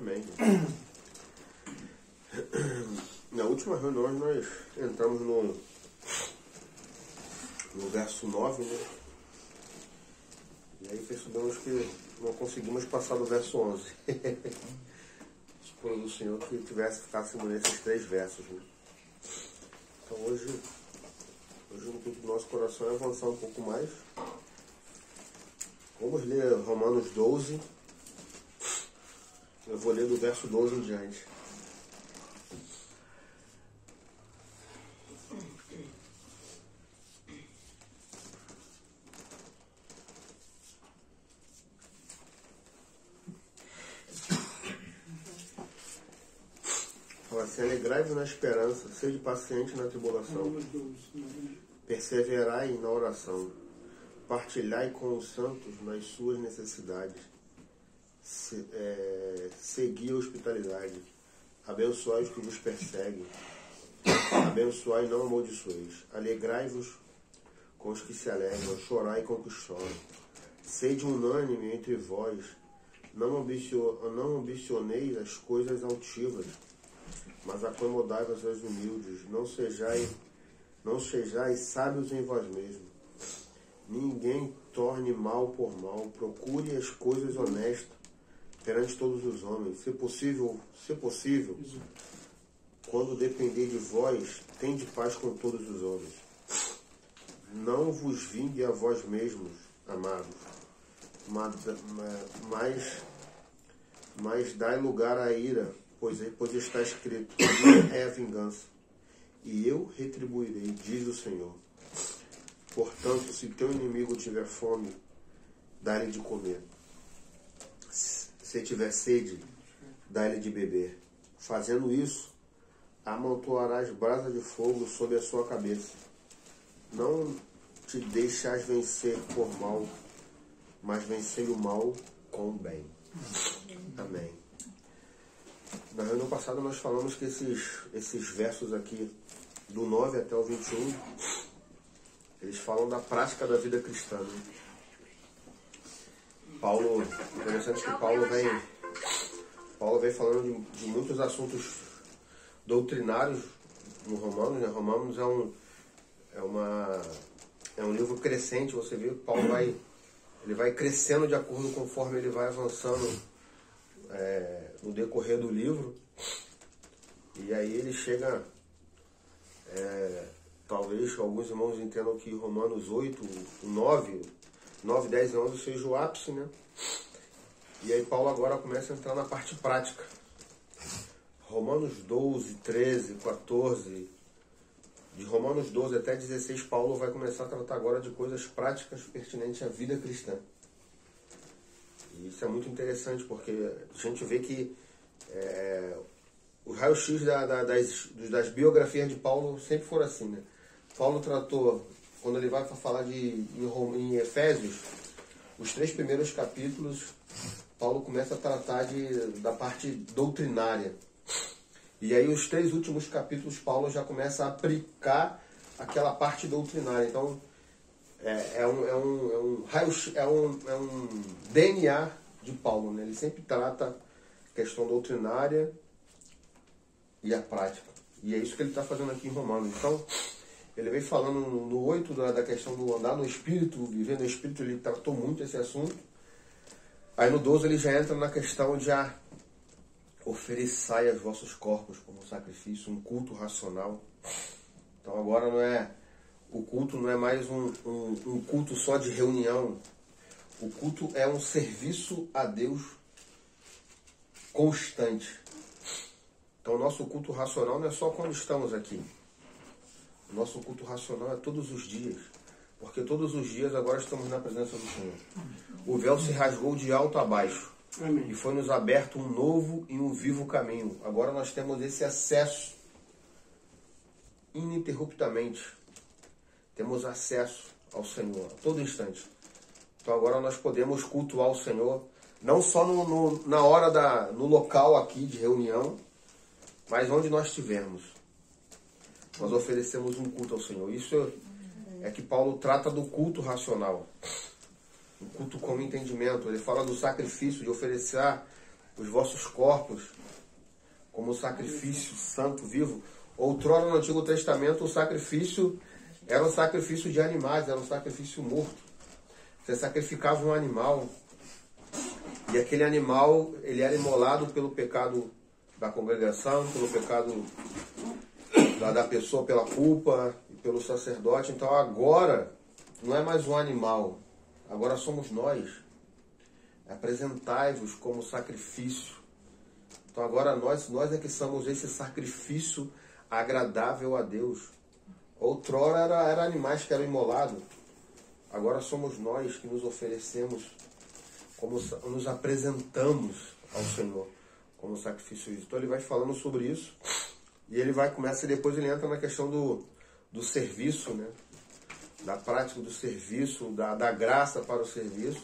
Amém. Na última reunião nós entramos no verso 9, né? E aí percebemos que não conseguimos passar do verso 11. Por do Senhor que ficássemos nesses 3 versos, né? Então hoje no culto do nosso coração é avançar um pouco mais. Vamos ler Romanos 12. Eu vou ler do verso 12 em diante. Fala assim: alegrai-vos na esperança, sede paciente na tribulação, perseverai na oração, partilhai com os santos nas suas necessidades, segui a hospitalidade, abençoai os que vos perseguem, abençoai e não amaldiçoeis, alegrai-vos com os que se alegram, chorai com os que choram, sede unânime entre vós, não ambicioneis as coisas altivas, mas acomodai-vos aos humildes, não sejais sábios em vós mesmos. Ninguém torne mal por mal, procure as coisas honestas perante todos os homens. Se possível, quando depender de vós, tende paz com todos os homens. Não vos vingue a vós mesmos, amados, mas dai lugar à ira, pois está escrito: minha é a vingança, e eu retribuirei, diz o Senhor. Portanto, se teu inimigo tiver fome, dá-lhe de comer. Se tiver sede, dá-lhe de beber. Fazendo isso, amontoarás brasas de fogo sobre a sua cabeça. Não te deixais vencer por mal, mas vencei o mal com o bem. Amém. Na reunião passada nós falamos que esses versos aqui, do 9 até o 21, eles falam da prática da vida cristã, né? Interessante que Paulo vem falando de muitos assuntos doutrinários no Romanos, né? Romanos é um livro crescente. Você vê que Paulo vai crescendo de acordo conforme ele vai avançando no decorrer do livro. E aí ele chega, talvez alguns irmãos entendam que Romanos 8, 9, 10 e 11 seja o ápice, né? E aí Paulo agora começa a entrar na parte prática. Romanos 12, 13, 14, de Romanos 12 até 16, Paulo vai começar a tratar agora de coisas práticas pertinentes à vida cristã. E isso é muito interessante, porque a gente vê que o raio-x das biografias de Paulo sempre foram assim, né? Paulo tratou, quando ele vai falar em Efésios, os 3 primeiros capítulos, Paulo começa a tratar da parte doutrinária. E aí os 3 últimos capítulos, Paulo já começa a aplicar aquela parte doutrinária. Então, é um DNA de Paulo, né? Ele sempre trata a questão doutrinária e a prática. E é isso que ele está fazendo aqui em Romanos. Então, ele vem falando no 8 da questão do andar no Espírito, viver no Espírito, ele tratou muito esse assunto. Aí no 12 ele já entra na questão de ofereçai os vossos corpos como sacrifício, um culto racional. Então agora o culto não é mais um culto só de reunião. O culto é um serviço a Deus constante. Então o nosso culto racional não é só quando estamos aqui. O nosso culto racional é todos os dias. Porque todos os dias agora estamos na presença do Senhor. O véu se rasgou de alto a baixo. Amém. E foi nos aberto um novo e um vivo caminho. Agora nós temos esse acesso ininterruptamente. Temos acesso ao Senhor a todo instante. Então agora nós podemos cultuar o Senhor, não só na hora no local aqui de reunião, mas onde nós estivermos. Nós oferecemos um culto ao Senhor. Isso é que Paulo trata do culto racional. O culto como entendimento. Ele fala do sacrifício, de oferecer os vossos corpos como sacrifício santo, vivo. Outrora no Antigo Testamento o sacrifício era um sacrifício de animais, era um sacrifício morto. Você sacrificava um animal e aquele animal ele era imolado pelo pecado da congregação, pelo pecado da pessoa, pela culpa e pelo sacerdote. Então agora não é mais um animal, agora somos nós. Apresentai-vos como sacrifício. Então agora nós é que somos esse sacrifício agradável a Deus. Outrora era animais que eram imolados. Agora somos nós que nos oferecemos, como nos apresentamos ao Senhor como sacrifício. Então ele vai falando sobre isso. E ele começa e depois ele entra na questão do serviço, né? Da prática do serviço, da graça para o serviço.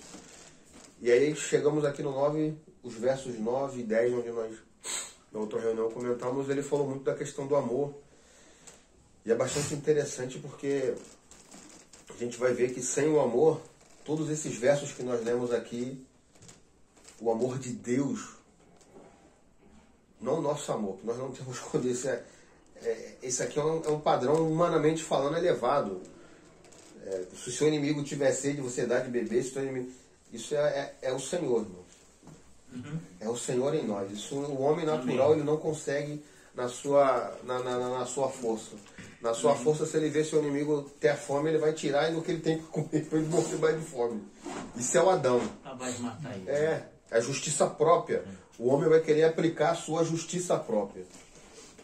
E aí chegamos aqui no 9, os versos 9 e 10, onde nós, na outra reunião, comentamos, ele falou muito da questão do amor. E é bastante interessante porque a gente vai ver que sem o amor, todos esses versos que nós lemos aqui, o amor de Deus, não o nosso amor, que nós não temos quando esse aqui é um padrão, humanamente falando, elevado. Se o seu inimigo tiver sede, você dá de beber, se o seu inimigo... Isso é o Senhor, irmão. Uhum. É o Senhor em nós. Isso o homem natural ele não consegue na sua força. Na sua força, se ele vê seu inimigo ter fome, ele vai tirar do que ele tem que comer para ele morrer mais de fome. Isso é o Adão. Vai matar ele. É a justiça própria. O homem vai querer aplicar a sua justiça própria.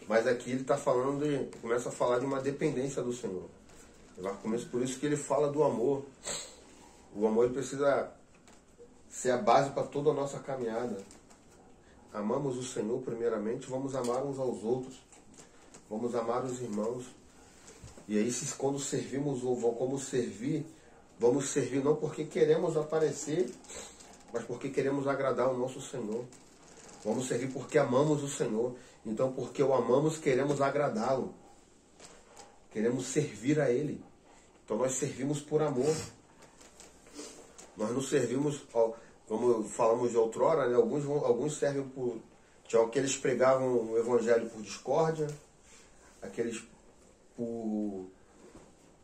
Mas aqui ele está falando começa a falar de uma dependência do Senhor. Por isso que ele fala do amor. O amor ele precisa ser a base para toda a nossa caminhada. Amamos o Senhor primeiramente, vamos amar uns aos outros. Vamos amar os irmãos. E aí, quando servimos ou como servir, vamos servir não porque queremos aparecer, mas porque queremos agradar o nosso Senhor. Vamos servir porque amamos o Senhor. Então, porque o amamos, queremos agradá-lo. Queremos servir a Ele. Então, nós servimos por amor. Nós não servimos, como falamos de outrora, né? Alguns servem por... Tinha aqueles que pregavam o Evangelho por discórdia, aqueles por...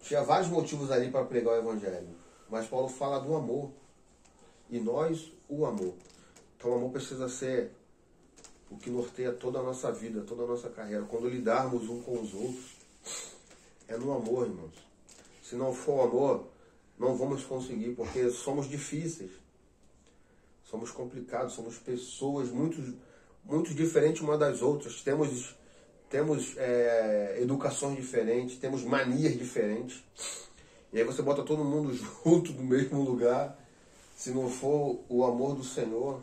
Tinha vários motivos ali para pregar o Evangelho. Mas Paulo fala do amor. E nós, o amor. Então o amor precisa ser o que norteia toda a nossa vida, toda a nossa carreira. Quando lidarmos um com os outros, é no amor, irmãos. Se não for o amor, não vamos conseguir, porque somos difíceis. Somos complicados, somos pessoas muito diferentes uma das outras. Temos educações diferentes, temos manias diferentes. E aí você bota todo mundo junto no mesmo lugar. Se não for o amor do Senhor,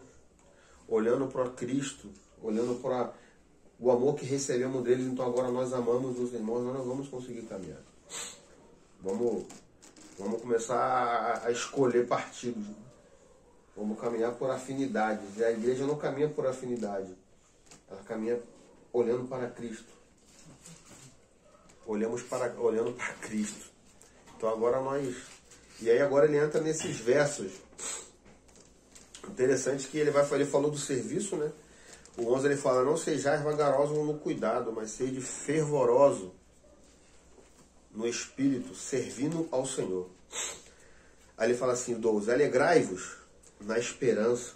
olhando para Cristo, olhando para o amor que recebemos deles, então agora nós amamos os irmãos, nós não vamos conseguir caminhar. Vamos começar a escolher partidos. Vamos caminhar por afinidade. E a igreja não caminha por afinidade. Ela caminha olhando para Cristo. Olhando para Cristo. Então agora nós... E aí agora ele entra nesses versos. Interessante que ele falou do serviço, né? O 11 ele fala, não sejais vagarosos no cuidado, mas sede fervoroso no espírito, servindo ao Senhor. Aí ele fala assim, 12, alegrai-vos na esperança.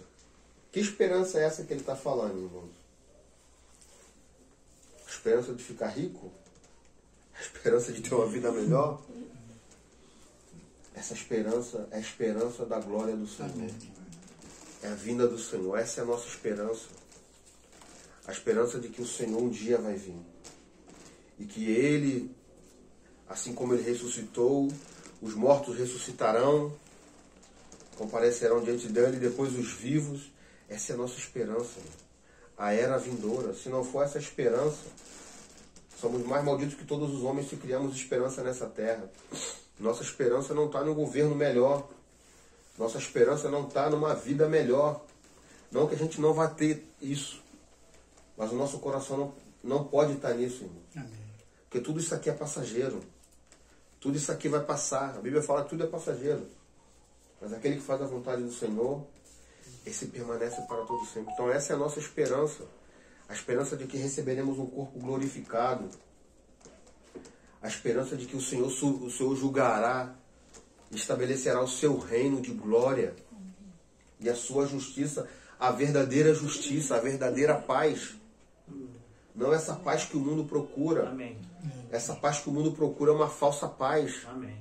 Que esperança é essa que ele está falando, irmãos? A esperança de ficar rico? A esperança de ter uma vida melhor? Essa esperança é a esperança da glória do Senhor. Amém. É a vinda do Senhor. Essa é a nossa esperança. A esperança de que o Senhor um dia vai vir. E que Ele, assim como Ele ressuscitou, os mortos ressuscitarão, comparecerão diante dele, e depois os vivos. Essa é a nossa esperança. A era vindoura. Se não for essa esperança, somos mais malditos que todos os homens se criamos esperança nessa terra. Nossa esperança não está num governo melhor. Nossa esperança não está numa vida melhor. Não que a gente não vá ter isso. Mas o nosso coração não pode estar nisso, irmão. Amém. Porque tudo isso aqui é passageiro. Tudo isso aqui vai passar. A Bíblia fala que tudo é passageiro. Mas aquele que faz a vontade do Senhor, esse permanece para todo sempre. Então essa é a nossa esperança. A esperança de que receberemos um corpo glorificado. A esperança de que o Senhor julgará, estabelecerá o seu reino de glória e a sua justiça, a verdadeira justiça, a verdadeira paz. Não essa paz que o mundo procura. Amém. Essa paz que o mundo procura é uma falsa paz. Amém.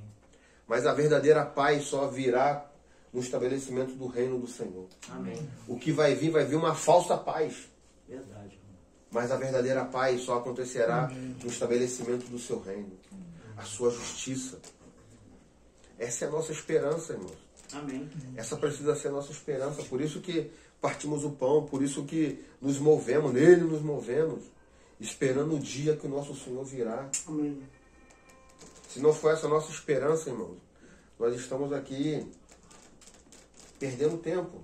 Mas a verdadeira paz só virá no estabelecimento do reino do Senhor. Amém. O que vai vir uma falsa paz. Verdade. Mas a verdadeira paz só acontecerá no estabelecimento do seu reino. A sua justiça. Essa é a nossa esperança, irmãos. Amém. Essa precisa ser a nossa esperança. Por isso que partimos o pão, por isso que nos movemos, nele nos movemos, esperando o dia que o nosso Senhor virá. Amém. Se não for essa a nossa esperança, irmãos, nós estamos aqui perdendo tempo.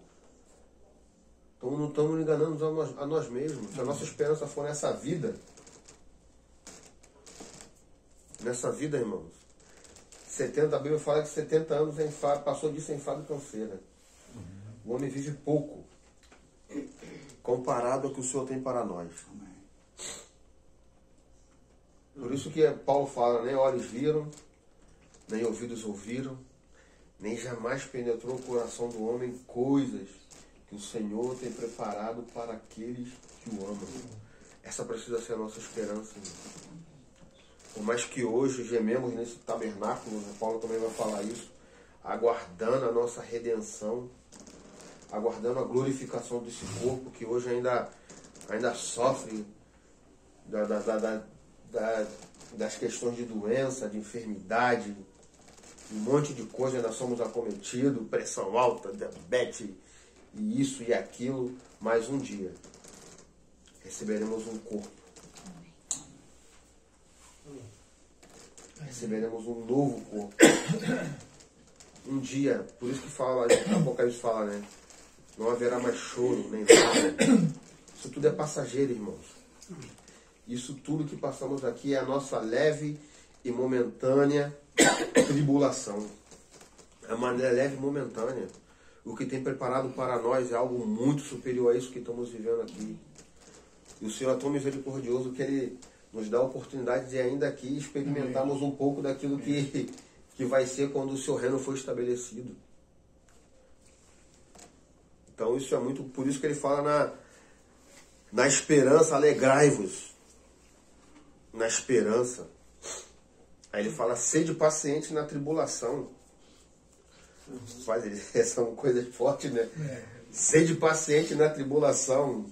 Então não estamos enganando a nós mesmos. Se a nossa esperança for nessa vida, irmãos, a Bíblia fala que 70 anos passou disso em enfado e canseira. O homem vive pouco comparado ao que o Senhor tem para nós. Por isso que Paulo fala, nem olhos viram, nem ouvidos ouviram, nem jamais penetrou o coração do homem coisas que o Senhor tem preparado para aqueles que o amam. Essa precisa ser a nossa esperança, irmão. Por mais que hoje gememos nesse tabernáculo, Paulo também vai falar isso, aguardando a nossa redenção, aguardando a glorificação desse corpo que hoje ainda sofre das questões de doença, de enfermidade, um monte de coisa, ainda somos acometidos, pressão alta, diabetes, e isso e aquilo, mas um dia receberemos um corpo. Receberemos um novo corpo. Um dia, por isso que fala, Apocalipse fala, né? Não haverá mais choro, nem nada. Isso tudo é passageiro, irmãos. Isso tudo que passamos aqui é a nossa leve e momentânea tribulação. É uma leve e momentânea. O que tem preparado para nós é algo muito superior a isso que estamos vivendo aqui. E o Senhor é tão misericordioso que Ele nos dá a oportunidade de ainda aqui experimentarmos um pouco daquilo que vai ser quando o seu reino for estabelecido. Então isso é muito, por isso que ele fala na esperança, alegrai-vos. Na esperança. Aí ele fala, sede paciente na tribulação. São coisas fortes, né? Sede paciente na tribulação.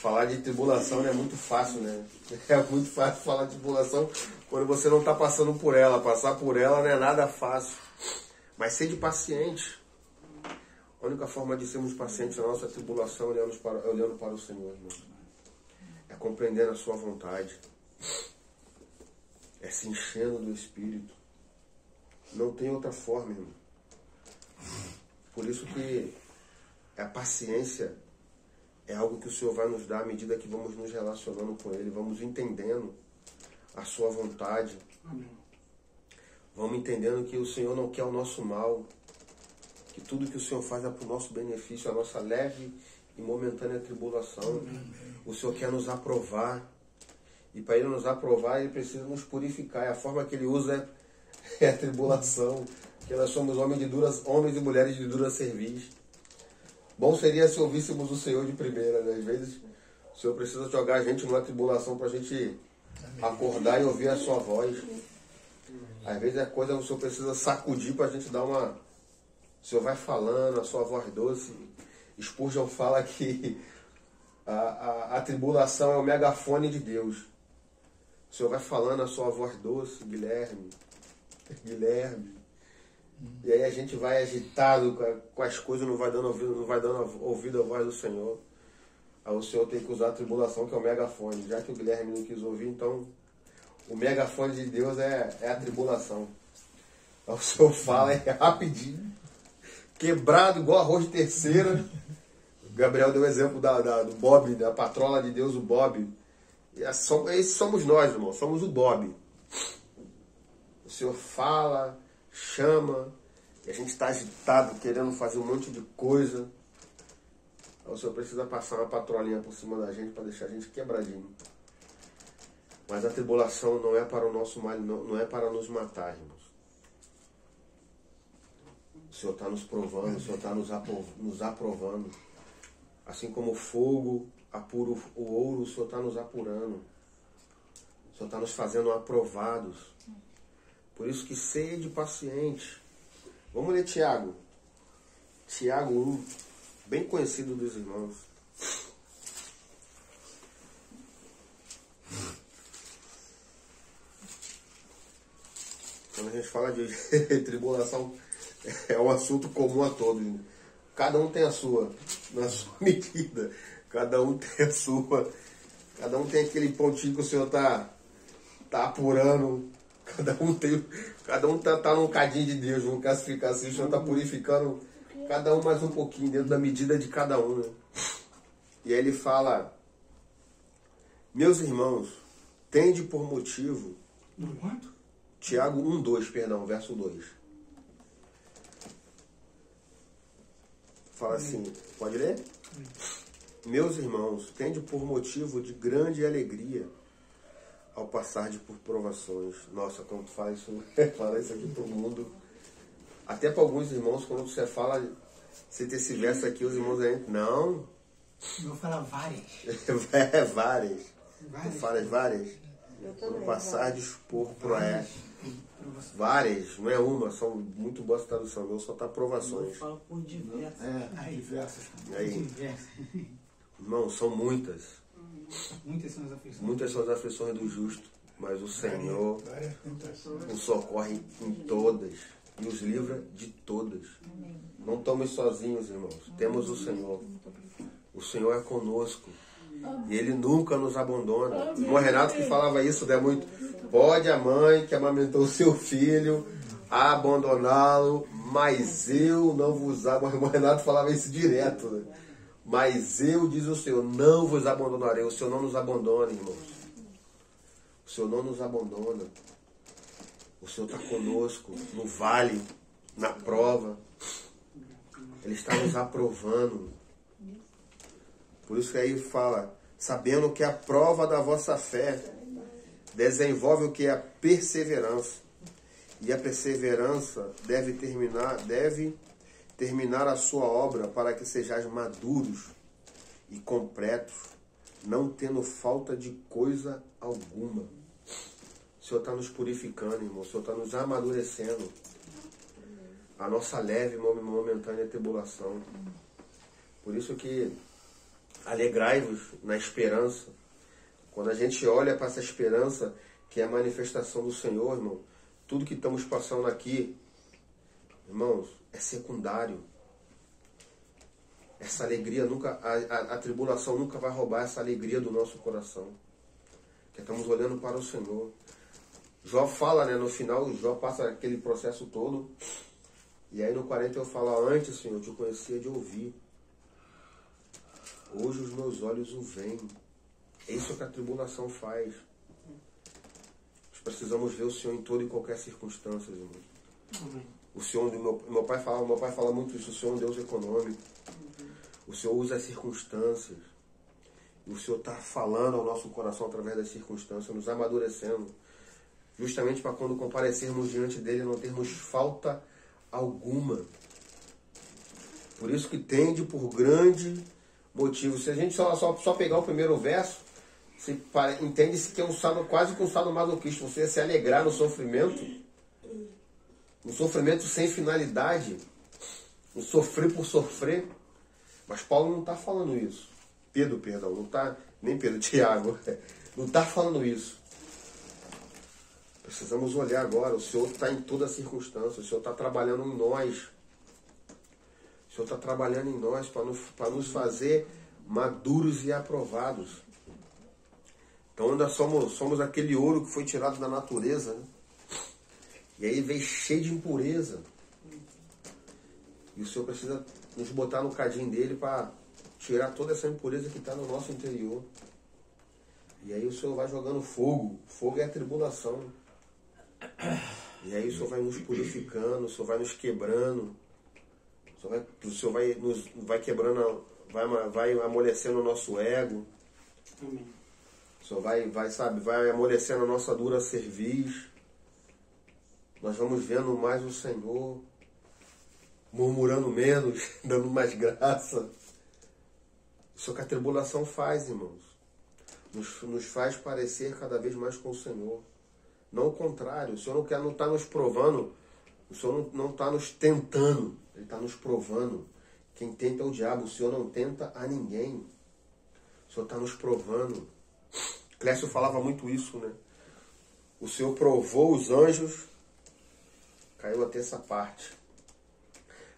Falar de tribulação não é muito fácil, né? É muito fácil falar de tribulação quando você não está passando por ela. Passar por ela não é nada fácil. Mas sede paciente. A única forma de sermos pacientes na nossa tribulação é olhando para o Senhor, irmão. É compreendendo a sua vontade. É se enchendo do Espírito. Não tem outra forma, irmão. Por isso que a paciência é algo que o Senhor vai nos dar à medida que vamos nos relacionando com Ele, vamos entendendo a sua vontade. Amém. Vamos entendendo que o Senhor não quer o nosso mal, que tudo que o Senhor faz é para o nosso benefício, a nossa leve e momentânea tribulação. O Senhor quer nos aprovar, e para Ele nos aprovar, Ele precisa nos purificar. E a forma que Ele usa é a tribulação, porque nós somos homens e mulheres de dura cerviz. Bom seria se ouvíssemos o Senhor de primeira, né? Às vezes o Senhor precisa jogar a gente numa tribulação para a gente acordar e ouvir a sua voz. Às vezes é coisa que o Senhor precisa sacudir para a gente dar uma... O Senhor vai falando, a sua voz doce. Spurgeon fala que a tribulação é o megafone de Deus. O Senhor vai falando a sua voz doce, Guilherme. E aí a gente vai agitado com as coisas, não vai dando ouvido à voz do Senhor. Aí o Senhor tem que usar a tribulação, que é o megafone. Já que o Guilherme não quis ouvir, então o megafone de Deus é a tribulação. Aí o Senhor fala rapidinho, quebrado, igual arroz de terceira. O Gabriel deu o exemplo do Bob, da patrola de Deus, o Bob. Esses somos nós, irmão, somos o Bob. O Senhor fala, chama, e a gente está agitado, querendo fazer um monte de coisa. Aí o Senhor precisa passar uma patrolinha por cima da gente para deixar a gente quebradinho. Mas a tribulação não é para o nosso mal, não é para nos matar, irmãos. O Senhor está nos provando, o Senhor está nos aprovando. Assim como o fogo apura o ouro, o Senhor está nos apurando. O Senhor está nos fazendo aprovados. Por isso que sede paciente. Vamos ler Tiago. Tiago 1, bem conhecido dos irmãos. Quando a gente fala de tribulação, é um assunto comum a todos. Cada um tem a sua, na sua medida. Cada um tem a sua. Cada um tem aquele pontinho que o Senhor tá apurando. Cada um tá num cadinho de Deus, vamos classificar assim. O Senhor tá purificando cada um mais um pouquinho, dentro da medida de cada um, né? E aí ele fala: meus irmãos, tende por motivo. Quanto? Tiago 1:2, perdão, verso 2. Fala assim, pode ler? Meus irmãos, tende por motivo de grande alegria ao passar por provações. Nossa, quando tu fala isso aqui pro mundo, até para alguns irmãos, quando você fala, você tem esse verso aqui, os irmãos aí, não. Eu vou falar várias. Várias. Tu falas várias? Quando passar por provações. Várias, não é uma, são muito boas traduções, meu só tá provações. Eu falo por diversas. Diversas. Aí, irmão, são muitas. Muitas são as aflições. Muitas são as aflições do justo, mas o Senhor os socorre em todas e os livra de todas. Não estamos sozinhos, irmãos. Temos o Senhor. O Senhor é conosco. E Ele nunca nos abandona. O irmão Renato que falava isso, né, muito. Pode a mãe que amamentou o seu filho abandoná-lo, mas eu não vos abandono. O irmão Renato falava isso direto, né? Mas eu, diz o Senhor, não vos abandonarei. O Senhor não nos abandona, irmãos. O Senhor não nos abandona. O Senhor está conosco no vale, na prova. Ele está nos aprovando. Por isso que aí fala, sabendo que a prova da vossa fé desenvolve o que é a perseverança. E a perseverança deve terminar a sua obra para que sejais maduros e completos, não tendo falta de coisa alguma. O Senhor está nos purificando, irmão. O Senhor está nos amadurecendo. A nossa leve e momentânea tribulação. Por isso que alegrai-vos na esperança. Quando a gente olha para essa esperança, que é a manifestação do Senhor, irmão, tudo que estamos passando aqui, irmãos, é secundário. Essa alegria nunca, a tribulação nunca vai roubar essa alegria do nosso coração. Que estamos olhando para o Senhor. Jó fala, né, no final, Jó passa aquele processo todo. E aí no 40 eu falo, antes, Senhor, eu te conhecia de ouvir. Hoje os meus olhos o veem. É isso que a tribulação faz. Nós precisamos ver o Senhor em toda e qualquer circunstância, irmão. O Senhor, meu pai fala muito isso, o Senhor é um Deus econômico. O Senhor usa as circunstâncias. E o Senhor está falando ao nosso coração através das circunstâncias, nos amadurecendo. Justamente para quando comparecermos diante dele não termos falta alguma. Por isso que tende por grande motivo. Se a gente só pegar o primeiro verso, você entende-se que é quase que um estado masoquista. Você se alegrar no sofrimento. Um sofrimento sem finalidade. Um sofrer por sofrer. Mas Paulo não está falando isso. Perdão, não está. Nem Pedro, Tiago. Não está falando isso. Precisamos olhar agora. O Senhor está em toda circunstância. O Senhor está trabalhando em nós. O Senhor está trabalhando em nós para nos fazer maduros e aprovados. Então ainda somos aquele ouro que foi tirado da natureza, né? E aí veio cheio de impureza. E o Senhor precisa nos botar no cadinho dele para tirar toda essa impureza que está no nosso interior. E aí o Senhor vai jogando fogo. Fogo é a tribulação. E aí o Senhor vai nos purificando, o Senhor vai nos quebrando. O Senhor vai quebrando vai amolecendo o nosso ego. Amém. Só vai amolecendo a nossa dura cerviz. Nós vamos vendo mais o Senhor, murmurando menos, dando mais graça. Isso é o que a tribulação faz, irmãos. Nos faz parecer cada vez mais com o Senhor. Não o contrário. O Senhor não está nos provando. O Senhor não está nos tentando. Ele está nos provando. Quem tenta é o diabo. O Senhor não tenta a ninguém. O Senhor está nos provando. Clécio falava muito isso, né? O Senhor provou os anjos. Caiu até essa parte.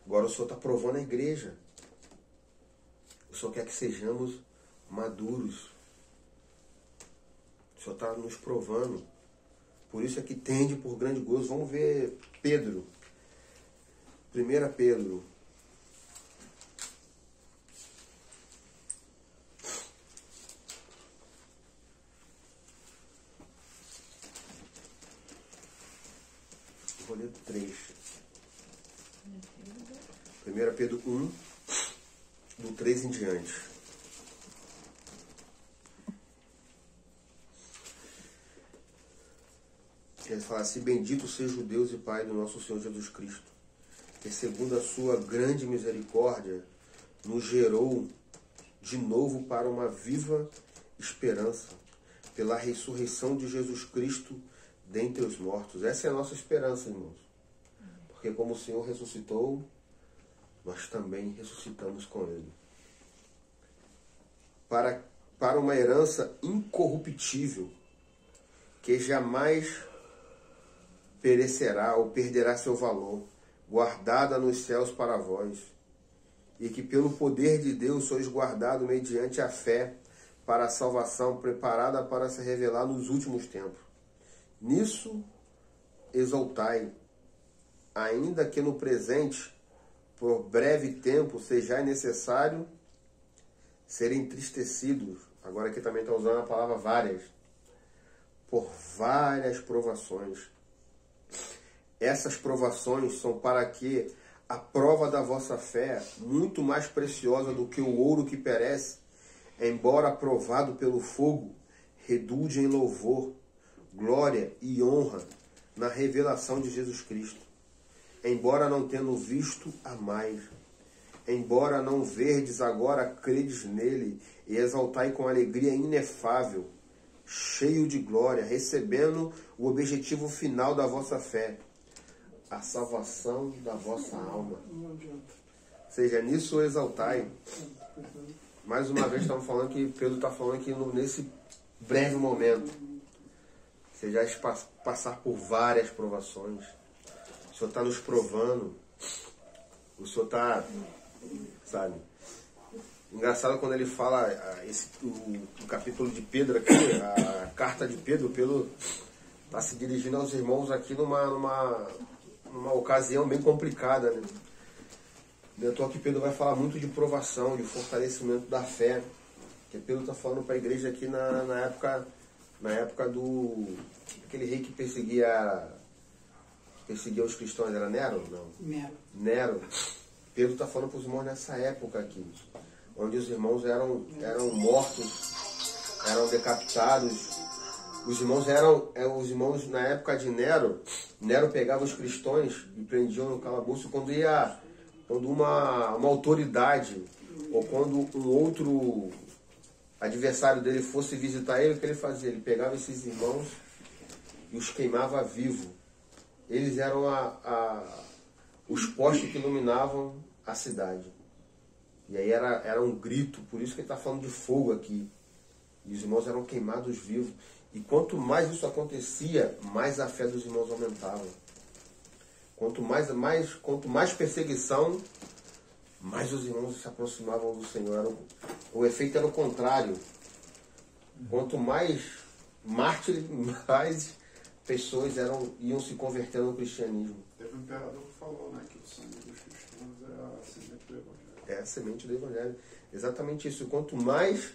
Agora o Senhor está provando a igreja. O Senhor quer que sejamos maduros. O Senhor está nos provando. Por isso é que tende por grande gozo. Vamos ver Pedro. 1 Pedro. Vou ler 3. 1 Pedro 1, do 3 em diante. Ele fala assim: bendito seja o Deus e Pai do nosso Senhor Jesus Cristo, que segundo a sua grande misericórdia nos gerou de novo para uma viva esperança, pela ressurreição de Jesus Cristo dentre os mortos. Essa é a nossa esperança, irmãos. Porque como o Senhor ressuscitou, nós também ressuscitamos com Ele. Para uma herança incorruptível, que jamais perecerá ou perderá seu valor, guardada nos céus para vós, e que pelo poder de Deus sois guardado mediante a fé para a salvação, preparada para se revelar nos últimos tempos. Nisso exultai, ainda que no presente, por breve tempo, seja necessário ser entristecidos. Agora aqui também está usando a palavra várias. Por várias provações. Essas provações são para que a prova da vossa fé, muito mais preciosa do que o ouro que perece, embora provado pelo fogo, redunde em louvor, glória e honra na revelação de Jesus Cristo. Embora não tendo visto a mais, embora não verdes agora, credes nele e exaltai com alegria inefável, cheio de glória, recebendo o objetivo final da vossa fé, a salvação da vossa alma. Seja nisso exaltai. Mais uma vez estamos falando que Pedro está falando aqui nesse breve momento. Você já passar por várias provações. O Senhor está nos provando. O Senhor está, sabe? Engraçado quando ele fala o capítulo de Pedro aqui, a carta de Pedro, Pedro está se dirigindo aos irmãos aqui numa ocasião bem complicada, né? Eu estou aqui, Pedro vai falar muito de provação, de fortalecimento da fé. Que Pedro está falando para a igreja aqui na época do aquele rei que perseguia os cristãos. Era Nero? Não. Nero. Pedro está falando para os irmãos nessa época aqui, onde os irmãos eram mortos, eram decapitados. Os irmãos na época de Nero pegava os cristãos e prendiam no calabouço. Quando uma autoridade ou quando um outro adversário dele fosse visitar ele, o que ele fazia? Ele pegava esses irmãos e os queimava vivo. Eles eram os postes que iluminavam a cidade. E aí era um grito, por isso que ele está falando de fogo aqui. E os irmãos eram queimados vivos. E quanto mais isso acontecia, mais a fé dos irmãos aumentava. Quanto mais perseguição, mais os irmãos se aproximavam do Senhor. O efeito era o contrário. Quanto mais mártires, mais pessoas iam se convertendo no cristianismo. Teve um imperador que falou, né, que o sangue dos cristãos é a semente do Evangelho. É a semente do Evangelho. Exatamente isso. Quanto mais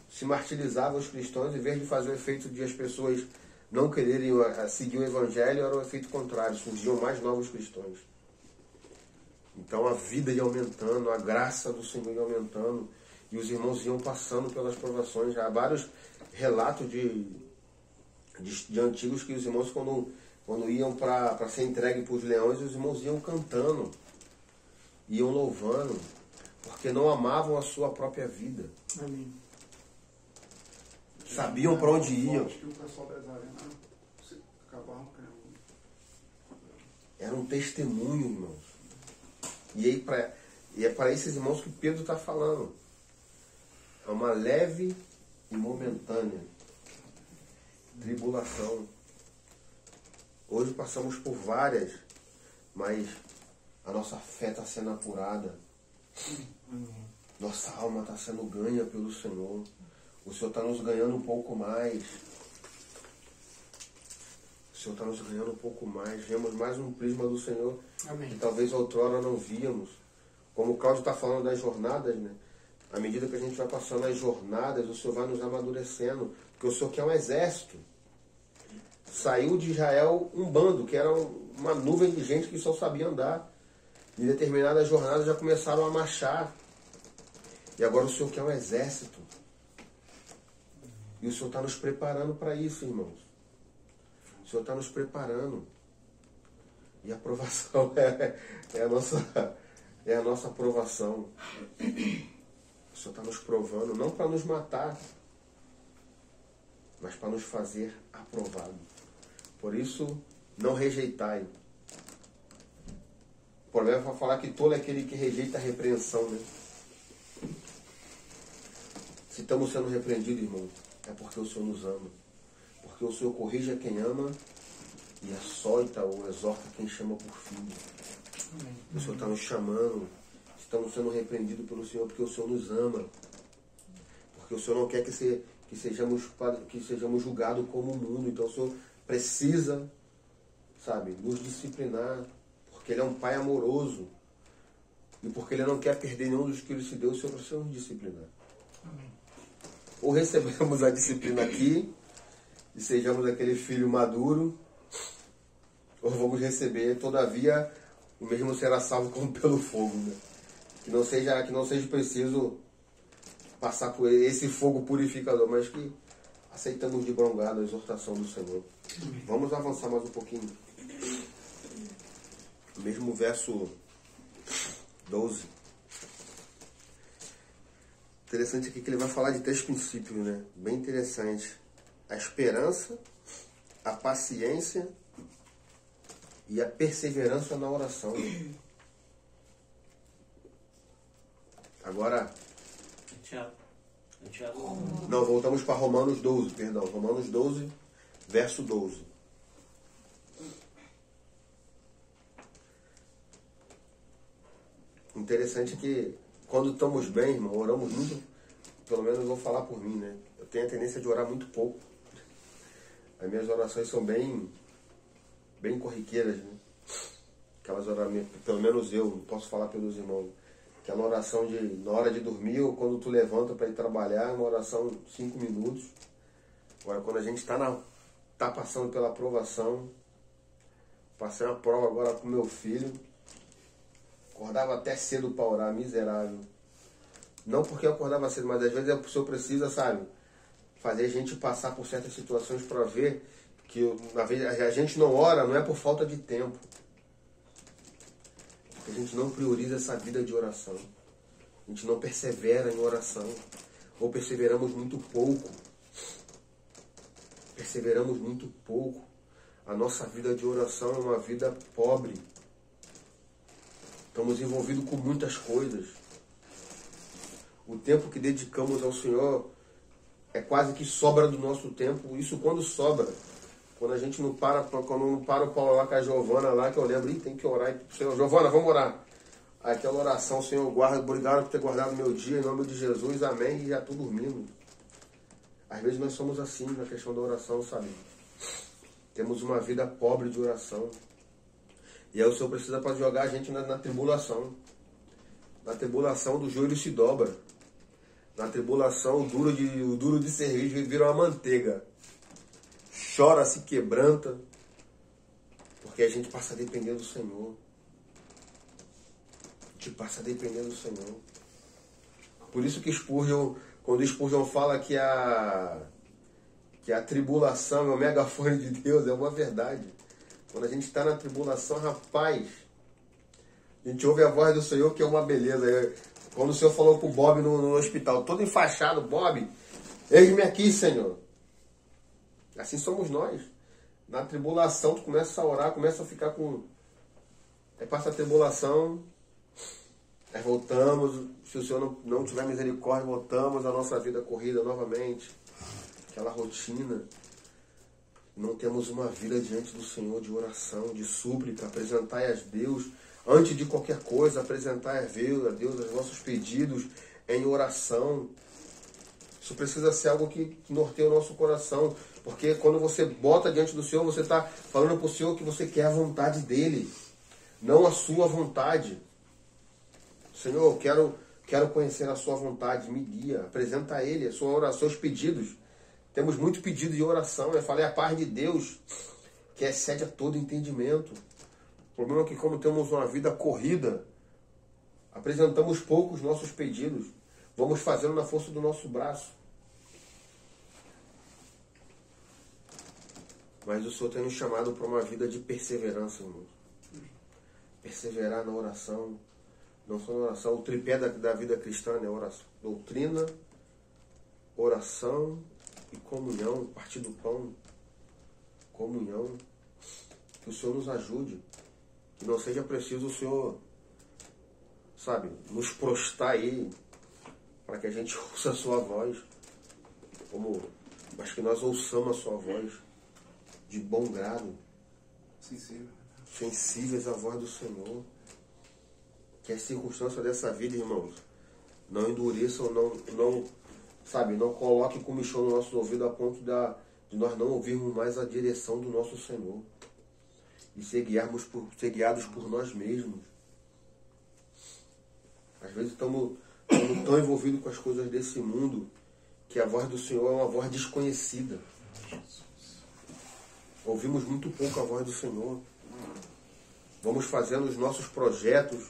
se martirizavam os cristãos, em vez de fazer o efeito de as pessoas não quererem seguir o Evangelho, era o efeito contrário. Surgiam mais novos cristãos. Então a vida ia aumentando, a graça do Senhor ia aumentando, e os irmãos iam passando pelas provações. Há vários relatos de antigos que os irmãos, quando iam para ser entregue para os leões, os irmãos iam cantando, iam louvando, porque não amavam a sua própria vida. Amém. Sabiam para onde iam. Acho que o pessoal das arenas acabaram criando. Era um testemunho, irmãos. E é para esses irmãos que Pedro está falando. É uma leve e momentânea tribulação. Hoje passamos por várias, mas a nossa fé está sendo apurada. Nossa alma está sendo ganha pelo Senhor. O Senhor está nos ganhando um pouco mais. O Senhor está nos ganhando um pouco mais. Vemos mais um prisma do Senhor. Amém. Que talvez outrora não víamos. Como o Cláudio está falando das jornadas, né? À medida que a gente vai passando as jornadas, o Senhor vai nos amadurecendo. Porque o Senhor quer um exército. Saiu de Israel um bando, que era uma nuvem de gente que só sabia andar. Em determinadas jornadas já começaram a marchar. E agora o Senhor quer um exército. E o Senhor está nos preparando para isso, irmãos. O Senhor está nos preparando. E a aprovação é a nossa aprovação. O Senhor está nos provando, não para nos matar, mas para nos fazer aprovado. Por isso, não rejeitai. O problema é para falar que tolo é aquele que rejeita a repreensão, né? Se estamos sendo repreendidos, irmão, é porque o Senhor nos ama. Porque o Senhor corrige a quem ama e açoita ou exorta quem chama por filho. O Senhor está nos chamando. Estamos sendo repreendidos pelo Senhor porque o Senhor nos ama. Porque o Senhor não quer que sejamos julgados como o mundo. Então o Senhor precisa, sabe, nos disciplinar. Porque Ele é um Pai amoroso. E porque Ele não quer perder nenhum dos que Ele se deu, o Senhor precisa nos disciplinar. Amém. Ou recebemos a disciplina aqui e sejamos aquele filho maduro, ou vamos receber, todavia, o mesmo será salvo como pelo fogo, né? Que não seja preciso passar por esse fogo purificador, mas que aceitamos de bom grado a exortação do Senhor. Vamos avançar mais um pouquinho. Mesmo verso 12. Interessante aqui que ele vai falar de 3 princípios, né? Bem interessante. A esperança, a paciência e a perseverança na oração. Agora... Não, voltamos para Romanos 12, perdão. Romanos 12, verso 12. Interessante que quando estamos bem, irmão, oramos muito, pelo menos eu vou falar por mim, né? Eu tenho a tendência de orar muito pouco. As minhas orações são bem corriqueiras, né? Aquelas orações, pelo menos eu, não posso falar pelos irmãos. Aquela oração na hora de dormir ou quando tu levanta para ir trabalhar, uma oração 5 minutos. Agora, quando a gente tá passando pela aprovação, passei uma prova agora com meu filho, acordava até cedo para orar, miserável. Não porque eu acordava cedo, mas às vezes o Senhor precisa, sabe, fazer a gente passar por certas situações para ver que a gente não ora, não é por falta de tempo. Porque a gente não prioriza essa vida de oração. A gente não persevera em oração. Ou perseveramos muito pouco. Perseveramos muito pouco. A nossa vida de oração é uma vida pobre. Estamos envolvidos com muitas coisas. O tempo que dedicamos ao Senhor é quase que sobra do nosso tempo. Isso quando sobra. Quando a gente não para o Paulo lá com a Giovana lá, que eu lembro, tem que orar. Senhor, Giovana, vamos orar. Aquela oração, Senhor, guarda, obrigado por ter guardado o meu dia, em nome de Jesus, amém, e já estou dormindo. Às vezes nós somos assim na questão da oração, sabe? Temos uma vida pobre de oração. E aí o Senhor precisa para jogar a gente na tribulação. Na tribulação do joelho se dobra. Na tribulação o duro de servir vira uma manteiga. Chora, se quebranta. Porque a gente passa a depender do Senhor. te passa a depender do Senhor. Por isso que Spurgeon, quando Spurgeon fala que a tribulação é o megafone de Deus, é uma verdade. Quando a gente está na tribulação, rapaz, a gente ouve a voz do Senhor, que é uma beleza. Quando o Senhor falou com o Bob no hospital, todo enfaixado, Bob, eis-me aqui, Senhor. Assim somos nós. Na tribulação, tu começa a orar, começa a ficar com... Aí passa a tribulação, aí voltamos, se o Senhor não tiver misericórdia, voltamos à nossa vida corrida novamente. Aquela rotina. Não temos uma vida diante do Senhor de oração, de súplica, apresentar a Deus, antes de qualquer coisa, apresentar a Deus os nossos pedidos em oração. Isso precisa ser algo que norteia o nosso coração, porque quando você bota diante do Senhor, você está falando para o Senhor que você quer a vontade dEle, não a sua vontade. Senhor, eu quero conhecer a sua vontade, me guia, apresenta a Ele a sua oração, os pedidos. Temos muito pedido de oração, eu falei a paz de Deus, que excede a todo entendimento. O problema é que como temos uma vida corrida, apresentamos poucos nossos pedidos, vamos fazendo na força do nosso braço. Mas o Senhor tem nos chamado para uma vida de perseverança, irmãos. Perseverar na oração, não só na oração, o tripé da vida cristã, né? Oração, doutrina, oração e comunhão, partir do pão, comunhão. Que o Senhor nos ajude, que não seja preciso o Senhor, sabe, nos prostrar aí, para que a gente ouça a sua voz, mas que nós ouçamos a sua voz de bom grado, sensíveis à voz do Senhor. Que as circunstâncias dessa vida, irmãos, não endureçam, não coloque comichão no nosso ouvido a ponto de nós não ouvirmos mais a direção do nosso Senhor e ser guiados por nós mesmos. Às vezes estamos tão envolvidos com as coisas desse mundo que a voz do Senhor é uma voz desconhecida. Ouvimos muito pouco a voz do Senhor. Vamos fazendo os nossos projetos,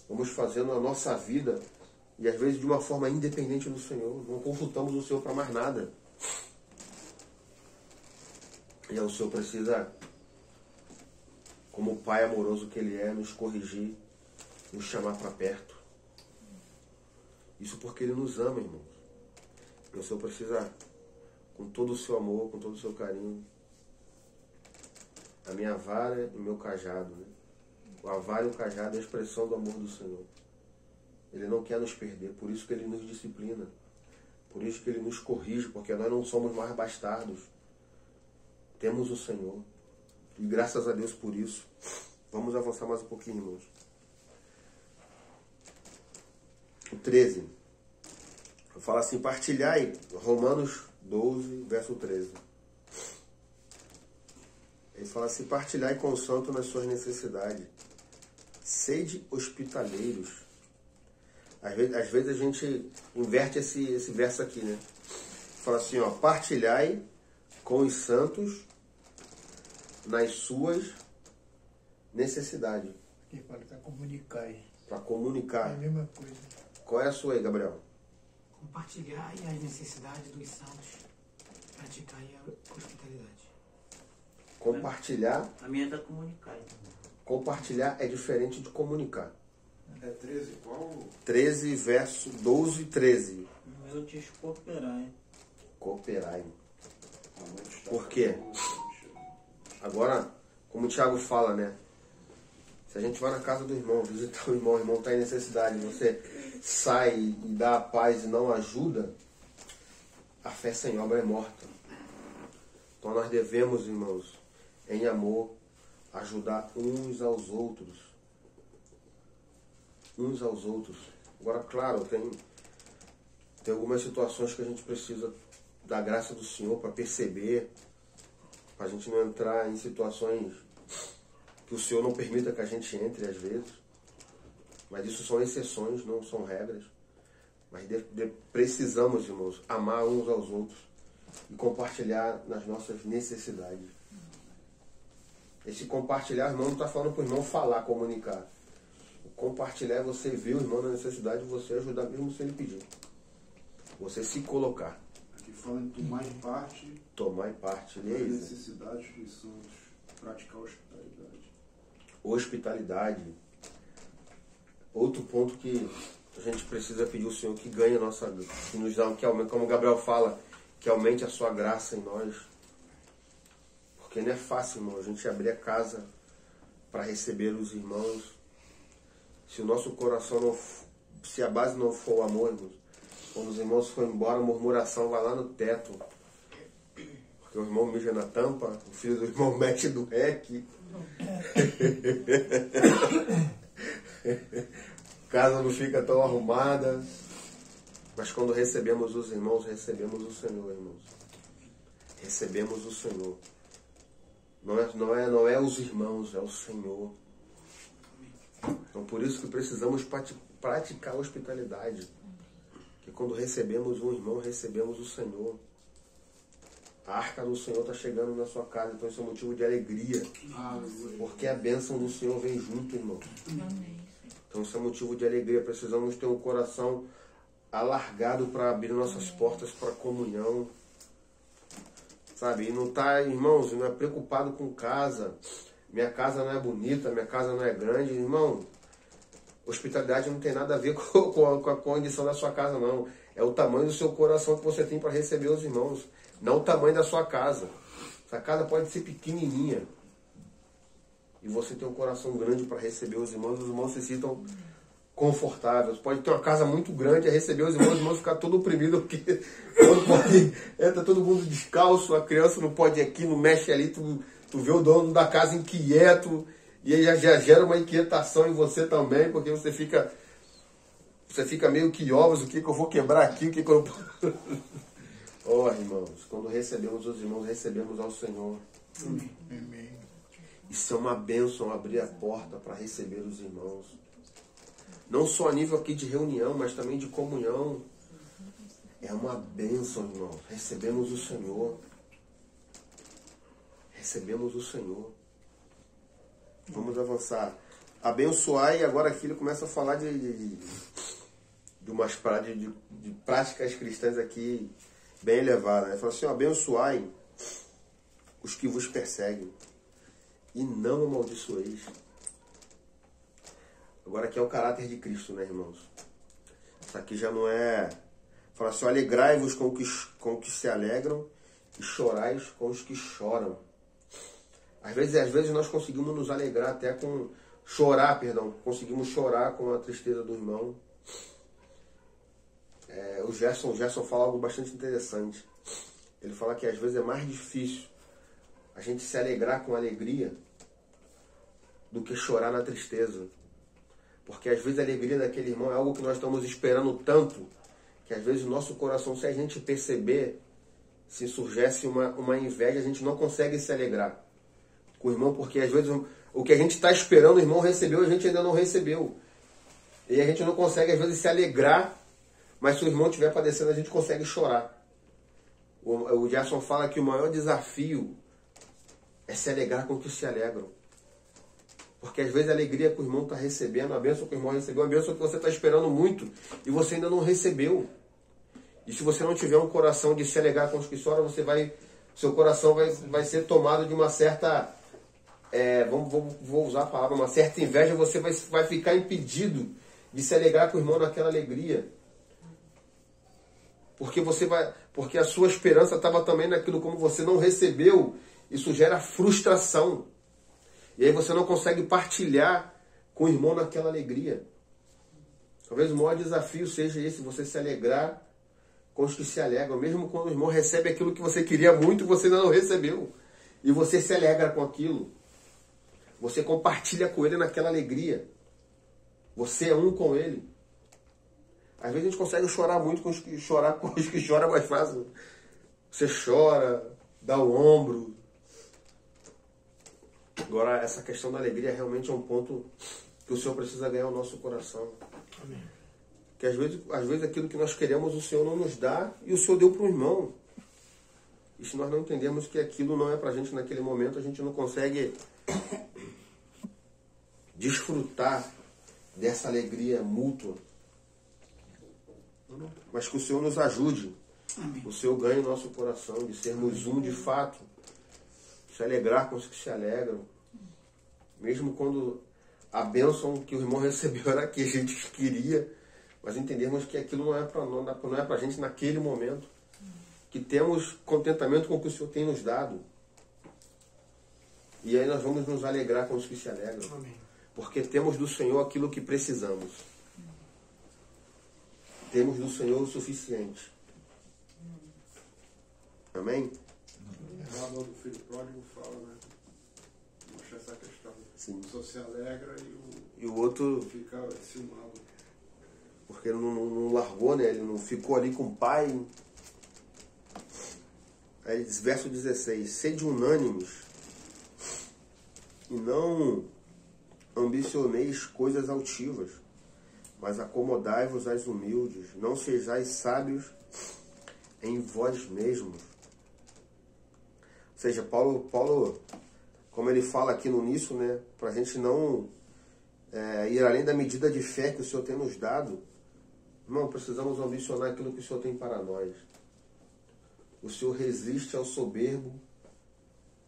vamos fazendo a nossa vida, e às vezes de uma forma independente do Senhor. Não consultamos o Senhor para mais nada. E aí o Senhor precisa, como o Pai amoroso que Ele é, nos corrigir, nos chamar para perto. Isso porque Ele nos ama, irmãos. E o Senhor precisa, com todo o seu amor, com todo o seu carinho, a minha vara e o meu cajado, né? A vara e o cajado é a expressão do amor do Senhor. Ele não quer nos perder, por isso que Ele nos disciplina. Por isso que Ele nos corrige, porque nós não somos mais bastardos. Temos o Senhor. E graças a Deus por isso. Vamos avançar mais um pouquinho, irmãos. O 13. Eu falo assim, partilhai, Romanos 12, verso 13. Ele fala assim, partilhai com o santo nas suas necessidades. Sede hospitaleiros. Às vezes a gente inverte esse verso aqui, né? Fala assim, ó, partilhai com os santos nas suas necessidades. Aqui fala para comunicar. Para comunicar. É a mesma coisa. Qual é a sua aí, Gabriel? Compartilhar as necessidades dos santos. Praticar a hospitalidade. Compartilhar. A minha é da comunicar. Então. Compartilhar é diferente de comunicar. É 13 qual? 13, verso 12 e 13. O meu diz cooperar, hein? Cooperai. Por quê? Agora, como o Thiago fala, né? Se a gente vai na casa do irmão, visitar o irmão está em necessidade, você sai e dá a paz e não ajuda, a fé sem obra é morta. Então nós devemos, irmãos, em amor, ajudar uns aos outros. Uns aos outros. Agora, claro, tem algumas situações que a gente precisa da graça do Senhor para perceber, para a gente não entrar em situações que o Senhor não permita que a gente entre às vezes. Mas isso são exceções, não são regras. Mas precisamos, irmãos, amar uns aos outros e compartilhar nas nossas necessidades. Esse compartilhar, irmão, não está falando para o irmão falar, comunicar. O Compartilhar é você ver o irmão na necessidade e você ajudar mesmo se ele pedir. Você se colocar. Aqui fala em tomar parte. Tomar parte. Das necessidades dos santos. Praticar a hospitalidade. Hospitalidade. Outro ponto que a gente precisa pedir ao Senhor que ganhe a nossa, que nos dá, que aumente, como o Gabriel fala, que aumente a sua graça em nós. Porque não é fácil, irmão, a gente abrir a casa para receber os irmãos. Se o nosso coração não, se a base não for o amor, irmãos, quando os irmãos forem embora, a murmuração vai lá no teto. Porque o irmão mija na tampa, o filho do irmão mexe do rec. Casa não fica tão arrumada. Mas quando recebemos os irmãos, recebemos o Senhor, irmãos. Recebemos o Senhor. Não é os irmãos, é o Senhor. Então por isso que precisamos praticar a hospitalidade. Que quando recebemos um irmão, recebemos o Senhor. A arca do Senhor está chegando na sua casa, então isso é um motivo de alegria. Porque a bênção do Senhor vem junto, irmão. Então isso é motivo de alegria. Precisamos ter um coração alargado para abrir nossas portas para comunhão. Sabe? E não tá, irmãos, não é preocupado com casa. Minha casa não é bonita, minha casa não é grande. Irmão, hospitalidade não tem nada a ver com a condição da sua casa, não. É o tamanho do seu coração que você tem para receber os irmãos. Não o tamanho da sua casa. Essa casa pode ser pequenininha. E você tem um coração grande para receber os irmãos se sintam confortáveis. Pode ter uma casa muito grande, receber os irmãos ficar todo oprimido, porque entra todo mundo descalço, a criança não pode ir aqui, não mexe ali, tu vê o dono da casa inquieto, e aí já gera uma inquietação em você também, porque você fica meio que ovos, o que eu vou quebrar aqui, o que eu não... Oh, irmãos, quando recebemos os irmãos, recebemos ao Senhor. Amém. Isso é uma bênção, abrir a porta para receber os irmãos. Não só a nível aqui de reunião, mas também de comunhão. É uma bênção, irmãos. Recebemos o Senhor. Recebemos o Senhor. Vamos avançar. Abençoar, e agora aqui ele começa a falar de umas de práticas cristãs aqui bem elevadas. Ele fala assim, abençoai os que vos perseguem e não amaldiçoeis. Agora aqui é o caráter de Cristo, né, irmãos? Isso aqui já não é... Fala assim, alegrai-vos com os que se alegram e chorais com os que choram. Às vezes nós conseguimos nos alegrar até com... Conseguimos chorar com a tristeza do irmão. O Gerson fala algo bastante interessante. Ele fala que às vezes é mais difícil a gente se alegrar com alegria do que chorar na tristeza. Porque às vezes a alegria daquele irmão é algo que nós estamos esperando tanto, que às vezes o nosso coração, se a gente perceber, se surgisse uma inveja, a gente não consegue se alegrar com o irmão, porque às vezes o que a gente está esperando o irmão recebeu, a gente ainda não recebeu. E a gente não consegue às vezes se alegrar, mas se o irmão estiver padecendo, a gente consegue chorar. O Gerson fala que o maior desafio é se alegrar com os que se alegram. Porque às vezes a alegria que o irmão está recebendo, a bênção que o irmão recebeu, a bênção que você está esperando muito e você ainda não recebeu. E se você não tiver um coração de se alegrar com os que choram, seu coração vai ser tomado de uma certa, vou usar a palavra, uma certa inveja, você vai ficar impedido de se alegrar com o irmão naquela alegria. Porque a sua esperança estava também naquilo, como você não recebeu, isso gera frustração. E aí você não consegue partilhar com o irmão naquela alegria. Talvez o maior desafio seja esse, você se alegrar com os que se alegram. Mesmo quando o irmão recebe aquilo que você queria muito, você ainda não recebeu. E você se alegra com aquilo. Você compartilha com ele naquela alegria. Você é um com ele. Às vezes a gente consegue chorar muito com os que choram, é mais fácil. Você chora, dá o ombro. Agora, essa questão da alegria realmente é um ponto que o Senhor precisa ganhar o nosso coração. Amém. Que às vezes aquilo que nós queremos, o Senhor não nos dá e o Senhor deu para o irmão. E se nós não entendemos que aquilo não é para a gente naquele momento, a gente não consegue desfrutar dessa alegria mútua. Mas que o Senhor nos ajude. Amém. O Senhor ganhe o nosso coração de sermos um de fato. Se alegrar com os que se alegram. Mesmo quando a bênção que o irmão recebeu era a que a gente queria, mas entendermos que aquilo não é para a gente naquele momento. Que temos contentamento com o que o Senhor tem nos dado. E aí nós vamos nos alegrar com os que se alegram. Amém. Porque temos do Senhor aquilo que precisamos. Temos do Senhor o suficiente. Amém? O narrador do filho pródigo fala, né? Mostra essa questão. Sim. O senhor se alegra E o outro, fica ciumado. porque ele não largou, né? Ele não ficou ali com o pai. Aí ele diz, verso 16, sede unânimes e não ambicioneis coisas altivas, mas acomodai-vos às humildes, não sejais sábios em vós mesmos. Ou seja, Paulo, como ele fala aqui no início, né, para a gente não ir além da medida de fé que o Senhor tem nos dado, irmão, precisamos ambicionar aquilo que o Senhor tem para nós. O Senhor resiste ao soberbo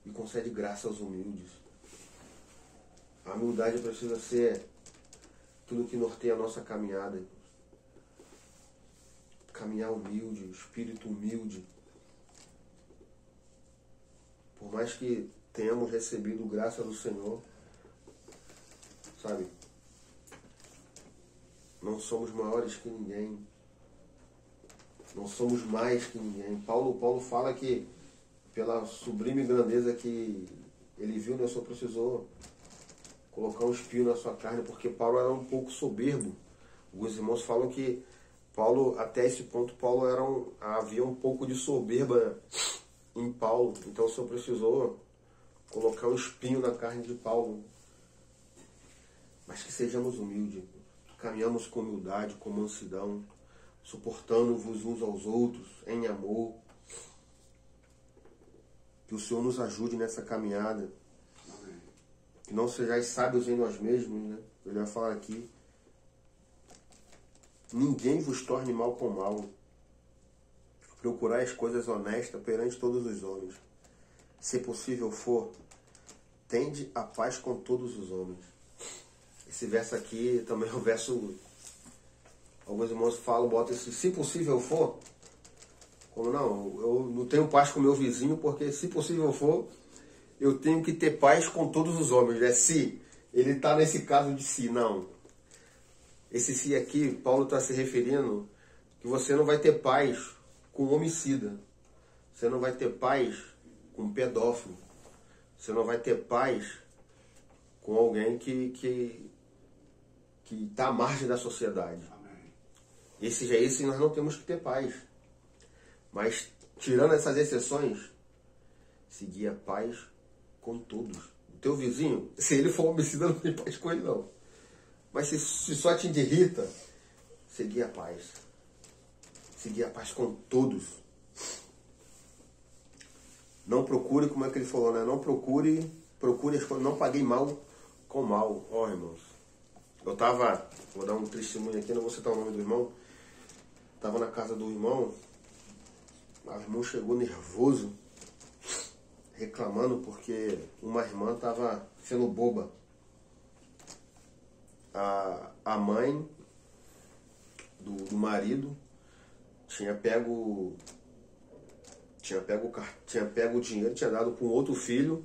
e concede graça aos humildes. A humildade precisa ser aquilo que norteia a nossa caminhada. Caminhar humilde, espírito humilde. Por mais que tenhamos recebido graça do Senhor, sabe? Não somos maiores que ninguém. Não somos mais que ninguém. Paulo fala que pela sublime grandeza que ele viu, né, o Senhor precisou colocar um espinho na sua carne, porque Paulo era um pouco soberbo. Alguns irmãos falam que Paulo, até esse ponto, havia um pouco de soberba em Paulo. Então o Senhor precisou colocar um espinho na carne de Paulo. Mas que sejamos humildes, caminhamos com humildade, com mansidão, suportando-vos uns aos outros em amor. Que o Senhor nos ajude nessa caminhada. Amém. Que não sejais sábios em nós mesmos, né? Ele vai falar aqui. Ninguém vos torne mal com mal. Procurai as coisas honestas perante todos os homens. Se possível for, tende a paz com todos os homens. Esse verso aqui também é um verso... Alguns irmãos falam, botam esse, se possível for. Como não, eu não tenho paz com meu vizinho, porque se possível for, eu tenho que ter paz com todos os homens. É se. Ele está nesse caso de si, não. Esse se aqui, Paulo está se referindo que você não vai ter paz com homicida. Você não vai ter paz com pedófilo. Você não vai ter paz com alguém que está à margem da sociedade. Esse nós não temos que ter paz. Mas, tirando essas exceções, seguir a paz com todos. O teu vizinho, se ele for homicida, não tem paz com ele, não. Mas se só te irrita, seguir a paz. Seguir a paz com todos. Não procure, como é que ele falou, né? Não procure as coisas, não paguei mal com mal. Ó, irmãos, eu tava, vou dar um testemunho aqui, não vou citar o nome do irmão. Estava na casa do irmão, o irmão chegou nervoso, reclamando porque uma irmã estava sendo boba. A mãe do marido tinha pego o dinheiro, tinha dado para um outro filho,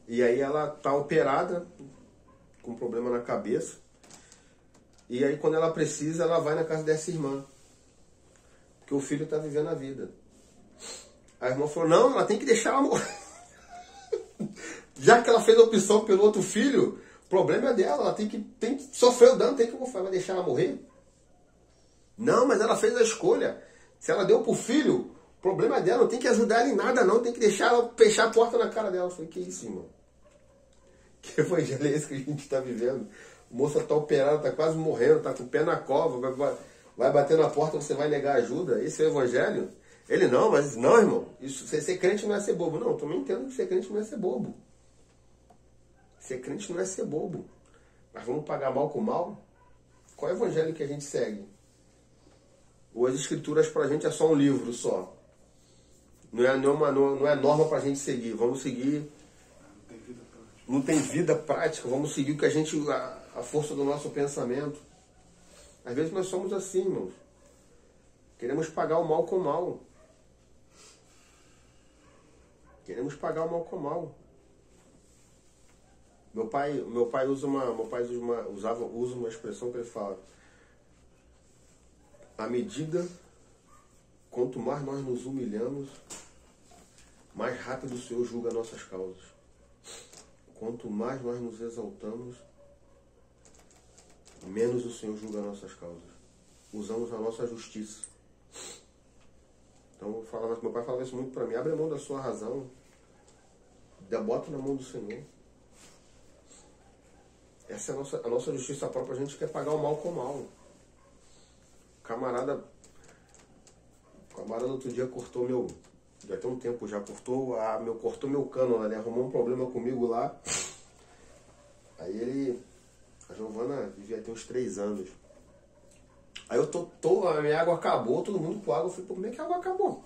e aí ela está operada, com problema na cabeça, e aí quando ela precisa, ela vai na casa dessa irmã. Porque o filho está vivendo a vida. A irmã falou, não, ela tem que deixar ela morrer. Já que ela fez a opção pelo outro filho, o problema é dela, ela tem que sofrer o dano, tem que vai deixar ela morrer. Não, mas ela fez a escolha. Se ela deu pro filho, o problema é dela, não tem que ajudar ela em nada não, tem que deixar ela fechar a porta na cara dela. Eu falei, que isso, irmão? Que evangelho é esse que a gente está vivendo? A moça está operada, está quase morrendo, está com o pé na cova, vai bater na porta, você vai negar ajuda. Esse é o evangelho? Ele não, mas não, irmão. Isso, ser crente não é ser bobo. Não, eu também entendo que ser crente não é ser bobo. Ser crente não é ser bobo. Mas vamos pagar mal com mal? Qual é o evangelho que a gente segue? Ou as escrituras pra gente é só um livro só? Não é norma pra gente seguir. Vamos seguir. Não tem vida prática. Vamos seguir o que a força do nosso pensamento. Às vezes nós somos assim, irmãos. Queremos pagar o mal com o mal. Queremos pagar o mal com o mal. Meu pai usa uma expressão que ele fala: à medida, quanto mais nós nos humilhamos, mais rápido o Senhor julga nossas causas. Quanto mais nós nos exaltamos, menos o Senhor julga nossas causas. Usamos a nossa justiça. Então, meu pai falava isso muito para mim: abre a mão da sua razão, bota na mão do Senhor. Essa é a nossa justiça própria. A gente quer pagar o mal com o mal. O camarada outro dia cortou meu... Já tem um tempo já. Cortou meu cano lá, né? Arrumou um problema comigo lá. Aí a Giovana devia ter uns 3 anos. Aí a minha água acabou, todo mundo com água. Eu falei, pô, como é que a água acabou?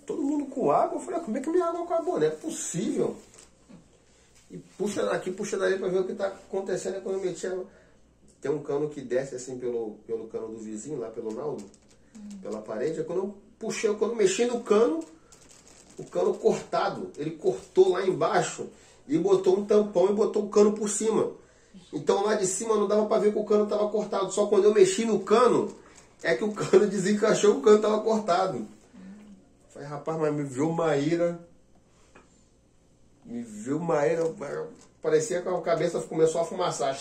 Todo mundo com água. Eu falei, como é que a minha água acabou? Não é possível. E puxa daqui, puxa dali para ver o que está acontecendo. É quando eu meti tem um cano que desce assim pelo cano do vizinho, lá pelo Naldo, pela parede. É quando eu mexi no cano, o cano cortado. Ele cortou lá embaixo e botou um tampão e botou o cano por cima. Então lá de cima não dava para ver que o cano estava cortado. Só quando eu mexi no cano, é que o cano desencaixou, o cano estava cortado. Falei, rapaz, mas me viu uma ira. Parecia que a cabeça começou a fumaçar.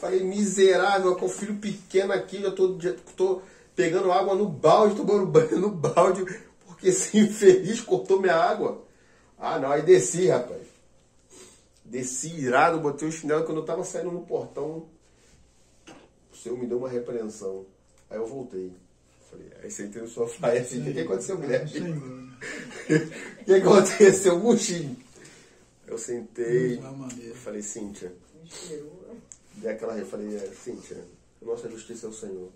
Falei, miserável, com o filho pequeno aqui, já tô pegando água no balde, tomando banho no balde, porque esse infeliz cortou minha água. Ah, não, aí desci, rapaz. Desci irado, botei o chinelo. Quando eu tava saindo no portão, o Senhor me deu uma repreensão. Aí eu voltei. Falei, aí sentei no sofá, assim, o que aconteceu, Guilherme? O que aconteceu, Muxinho? Eu sentei, falei, Cíntia, Cíntia, nossa justiça é o Senhor.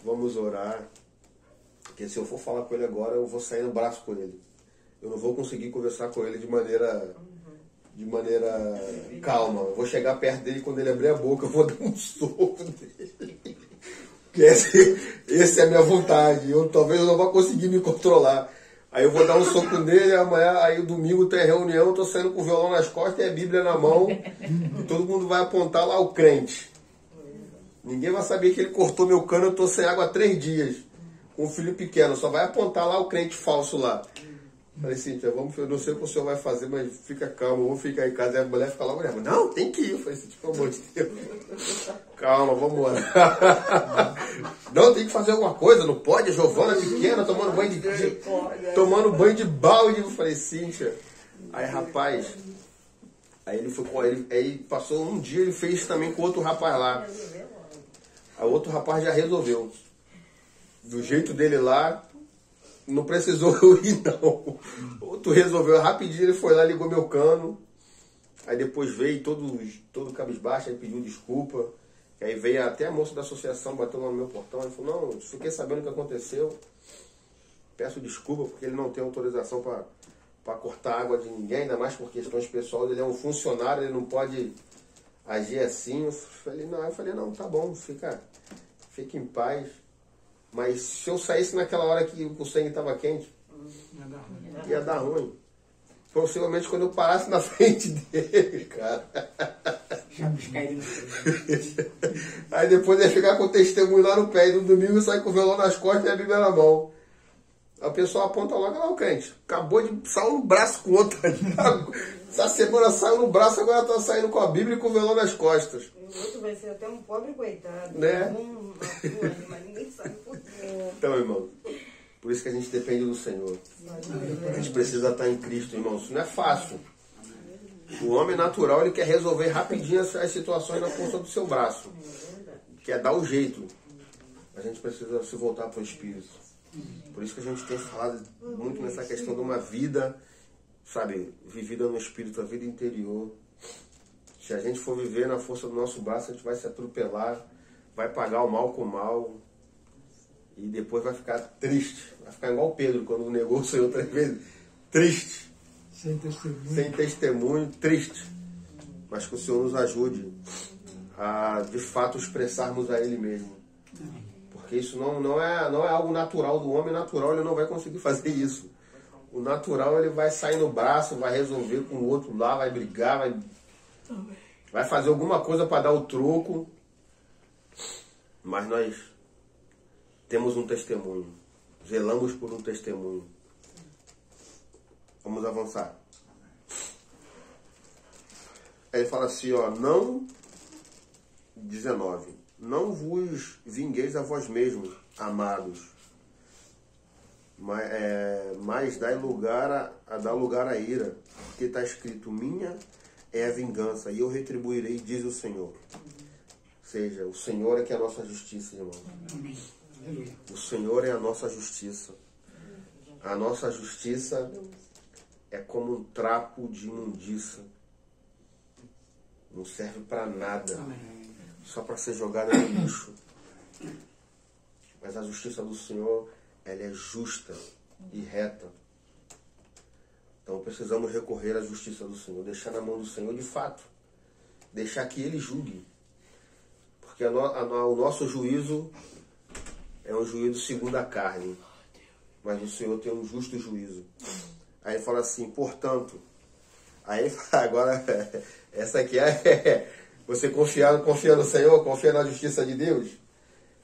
Vamos orar, porque se eu for falar com ele agora, eu vou sair no braço com ele. Eu não vou conseguir conversar com ele de maneira calma. Eu vou chegar perto dele, quando ele abrir a boca, eu vou dar um soco nele. Essa é a minha vontade. Talvez eu não vá conseguir me controlar. Aí eu vou dar um soco nele, amanhã, aí o domingo tem reunião, eu tô saindo com o violão nas costas e a Bíblia na mão, e todo mundo vai apontar lá o crente. Ninguém vai saber que ele cortou meu cano, eu tô sem água há 3 dias, com um filho pequeno, só vai apontar lá o crente falso lá. Falei, Cíntia, eu não sei o que o senhor vai fazer, mas fica calmo, vamos ficar em casa. E a mulher fica lá, mulher, não, tem que ir. Eu falei, Cíntia, pelo amor de Deus. Calma, vamos orar. Não, tem que fazer alguma coisa, não pode, a Giovana pequena, tomando banho de balde. Eu falei, Cíntia. Aí, rapaz, aí ele foi com ele, aí passou um dia, ele fez também com outro rapaz lá. Aí o outro rapaz já resolveu. Do jeito dele lá, não precisou eu ir, não. Outro resolveu rapidinho, ele foi lá, ligou meu cano. Aí depois veio todo cabisbaixo, aí pediu desculpa. Aí veio até a moça da associação, bateu no meu portão. Ele falou, não, fiquei sabendo o que aconteceu. Peço desculpa, porque ele não tem autorização para cortar água de ninguém, ainda mais por questões pessoais. Ele é um funcionário, ele não pode agir assim. Eu falei, não, tá bom, fica em paz. Mas se eu saísse naquela hora que o sangue estava quente, ia dar ruim. Possivelmente quando eu parasse na frente dele, cara. Aí depois ia ficar com o testemunho lá no pé. E no domingo eu saio com o violão nas costas e a Bíblia na mão. Aí o pessoal aponta logo lá o crente. Acabou de sair no braço com o outro. Essa semana saiu no braço, agora está saindo com a Bíblia e com o violão nas costas. O outro vai ser até um pobre coitado. Né? Mas ninguém sabe por quê. Então, irmão, por isso que a gente depende do Senhor. A gente precisa estar em Cristo, irmão. Isso não é fácil. O homem natural, ele quer resolver rapidinho as situações na força do seu braço. Quer dar o jeito. A gente precisa se voltar para o Espírito. Por isso que a gente tem falado muito nessa questão de uma vida, sabe, vivida no Espírito, a vida interior. Se a gente for viver na força do nosso braço, a gente vai se atropelar, vai pagar o mal com o mal e depois vai ficar triste. Vai ficar igual o Pedro, quando negou o Senhor 3 vezes. Triste. Sem testemunho. Sem testemunho, triste. Mas que o Senhor nos ajude a, de fato, expressarmos a Ele mesmo. Porque isso não é algo natural do homem natural, ele não vai conseguir fazer isso. O natural, ele vai sair no braço, vai resolver com o outro lá, vai brigar, vai fazer alguma coisa para dar o troco. Mas nós temos um testemunho. Zelamos por um testemunho. Vamos avançar. Aí ele fala assim, ó, não, 19, não vos vingueis a vós mesmos, amados, mas dai lugar dar lugar à ira, porque está escrito, minha é a vingança, e eu retribuirei, diz o Senhor. Ou seja, o Senhor é que é a nossa justiça, irmão. Amém. Aleluia. O Senhor é a nossa justiça. A nossa justiça é como um trapo de imundícia. Não serve para nada. Amém. Só para ser jogada no lixo. Mas a justiça do Senhor, ela é justa e reta. Então precisamos recorrer à justiça do Senhor. Deixar na mão do Senhor de fato. Deixar que Ele julgue. Porque o nosso juízo é um juízo segundo a carne. Mas o Senhor tem um justo juízo. Aí fala assim, portanto... Aí agora, essa aqui você confia no Senhor, confia na justiça de Deus.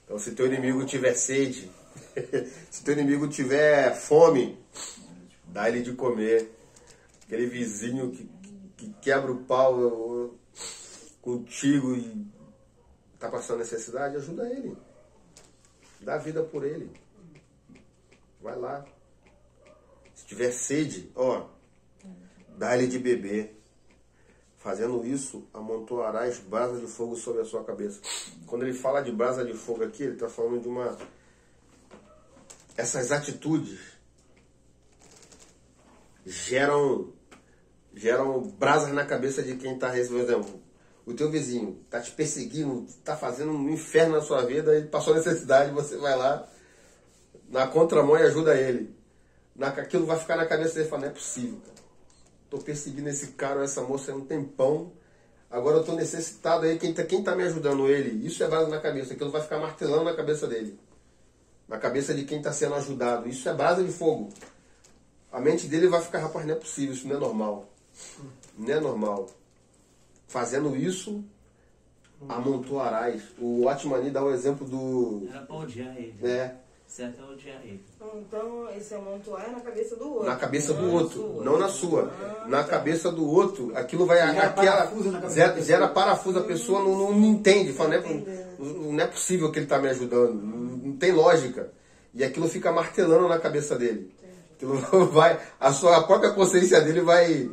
Então se teu inimigo tiver sede, se teu inimigo tiver fome, dá ele de comer. Aquele vizinho que quebra o pau contigo e está passando necessidade, ajuda ele. Dá vida por ele. Vai lá. Se tiver sede, ó, dá-lhe de beber. Fazendo isso, amontoarás brasas de fogo sobre a sua cabeça. Quando ele fala de brasa de fogo aqui, ele está falando de uma... Essas atitudes geram brasas na cabeça de quem está recebendo. O teu vizinho está te perseguindo, está fazendo um inferno na sua vida, ele passou necessidade, você vai lá, na contramão e ajuda ele. Aquilo vai ficar na cabeça dele e fala, não é possível, cara. Estou perseguindo esse cara ou essa moça há um tempão. Agora eu estou necessitado aí. Quem tá me ajudando? Ele. Isso é brasa na cabeça. Aquilo vai ficar martelando na cabeça dele. Na cabeça de quem está sendo ajudado. Isso é brasa de fogo. A mente dele vai ficar, rapaz, não é possível. Isso não é normal. Não é normal. Fazendo isso, amontoarás. O Atmani dá o exemplo do... Era para odiar ele. É. Certo é odiar ele. Então, esse amontoar é na cabeça do outro. Na cabeça do outro, não na sua. Na tá. cabeça do outro, aquilo vai... Gera parafuso, a pessoa não entende. Fala, não é possível que ele está me ajudando. Não tem lógica. E aquilo fica martelando na cabeça dele. Aquilo vai, a própria consciência dele vai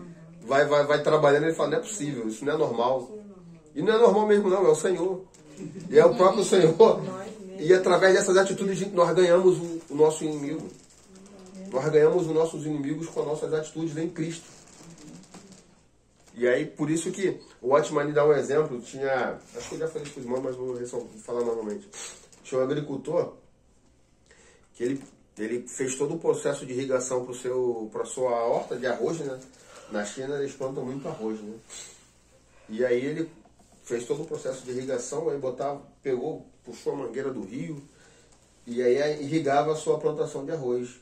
trabalhando e ele fala, não é possível, isso não é normal. E não é normal mesmo não, é o Senhor. E é o próprio Senhor. E através dessas atitudes nós ganhamos o nosso inimigo. Nós ganhamos os nossos inimigos com as nossas atitudes em Cristo. E aí, por isso que o Atmani dá um exemplo. Acho que eu já falei isso com os irmãos, mas vou falar novamente. Tinha um agricultor que ele fez todo o processo de irrigação para a sua horta de arroz, né? Na China eles plantam muito arroz, né? E aí ele fez todo o processo de irrigação, aí puxou a mangueira do rio e aí irrigava a sua plantação de arroz.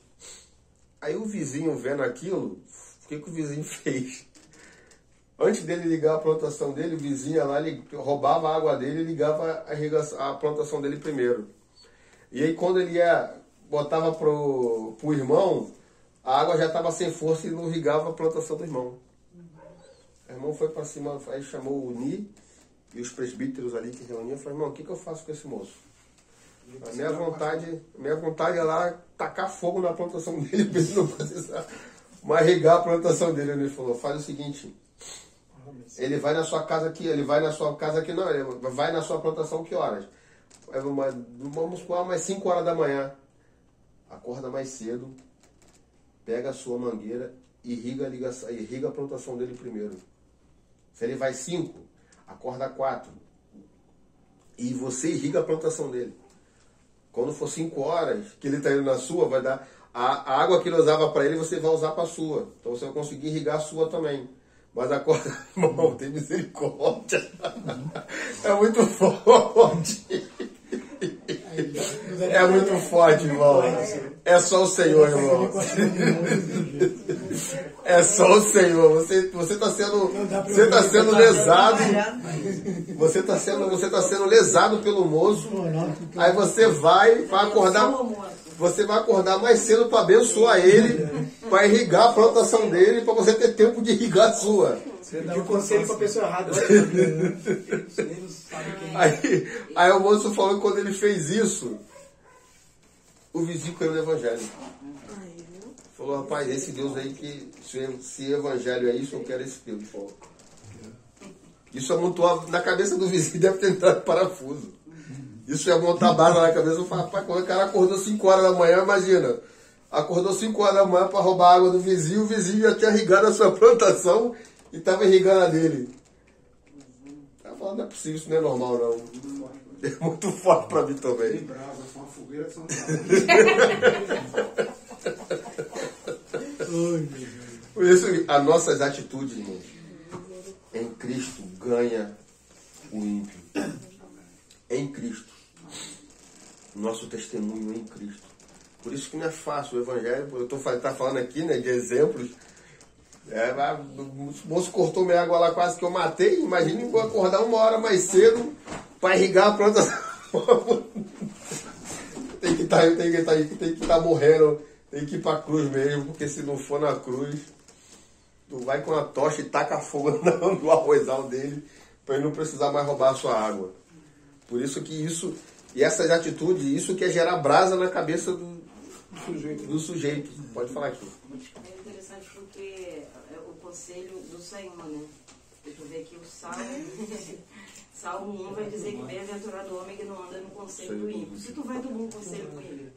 Aí o vizinho vendo aquilo, o que o vizinho fez? Antes dele ligar a plantação dele, o vizinho lá, ele roubava a água dele e ligava a plantação dele primeiro. E aí quando ele botava pro irmão, a água já estava sem força e não irrigava a plantação do irmão. O irmão foi para cima, aí chamou o Ni e os presbíteros ali que reuniam, falou, irmão, o que eu faço com esse moço? A minha vontade é lá tacar fogo na plantação dele, para ele não precisar mais regar a plantação dele. Ele falou, faz o seguinte, ele vai na sua casa aqui, não, ele vai na sua plantação que horas? Vamos com umas 5 horas da manhã. Acorda mais cedo, pega a sua mangueira e irriga a plantação dele primeiro. Se ele vai 5, Acorda 4. E você irriga a plantação dele. Quando for 5 horas, que ele está indo na sua, vai dar... A água que ele usava para ele, você vai usar para a sua. Então você vai conseguir irrigar a sua também. Mas acorda, irmão, tem misericórdia. É muito forte. É muito forte, irmão. É só o Senhor, irmão. É só o Senhor. Você está sendo lesado. Você está sendo lesado pelo moço. Aí você vai acordar. Você vai acordar mais cedo para abençoar ele, para irrigar a plantação dele, para você ter tempo de irrigar a sua. Você dá um conselho para a pessoa errada. Aí o moço falou que quando ele fez isso, o vizinho caiu no evangelho. Falou, rapaz, esse Deus aí que, se evangelho é isso, eu quero esse Deus. Falou. Isso amontoou na cabeça do vizinho, deve ter entrado parafuso. Isso ia montar bala na cabeça. Eu falo, rapaz, quando o cara acordou 5 horas da manhã, imagina. Acordou 5 horas da manhã para roubar a água do vizinho, o vizinho já tinha irrigado a sua plantação e estava irrigando a dele. Tava falando, não é possível, isso não é normal, não. É muito forte para mim também. Bem bravo, foi uma fogueira de São Por isso, as nossas atitudes, irmãos, em Cristo ganha o ímpio. Em Cristo. Nosso testemunho em Cristo. Por isso que não é fácil o evangelho. Eu estou falando aqui, né, de exemplos. O moço cortou minha água lá, quase que eu matei. Imagina eu vou acordar 1 hora mais cedo para irrigar a planta. Tem que estar morrendo. Tem que ir para a cruz mesmo, porque se não for na cruz, tu vai com a tocha e taca fogo no arrozal dele para ele não precisar mais roubar a sua água. Por isso que e essas atitudes, isso que é gerar brasa na cabeça do sujeito. Pode falar aqui. É interessante porque é o conselho do Senhor, né? Deixa eu ver aqui o Salmo 1 vai dizer que bem-aventurado o homem que não anda no conselho do ímpio. Se tu vai tomar um conselho com ele,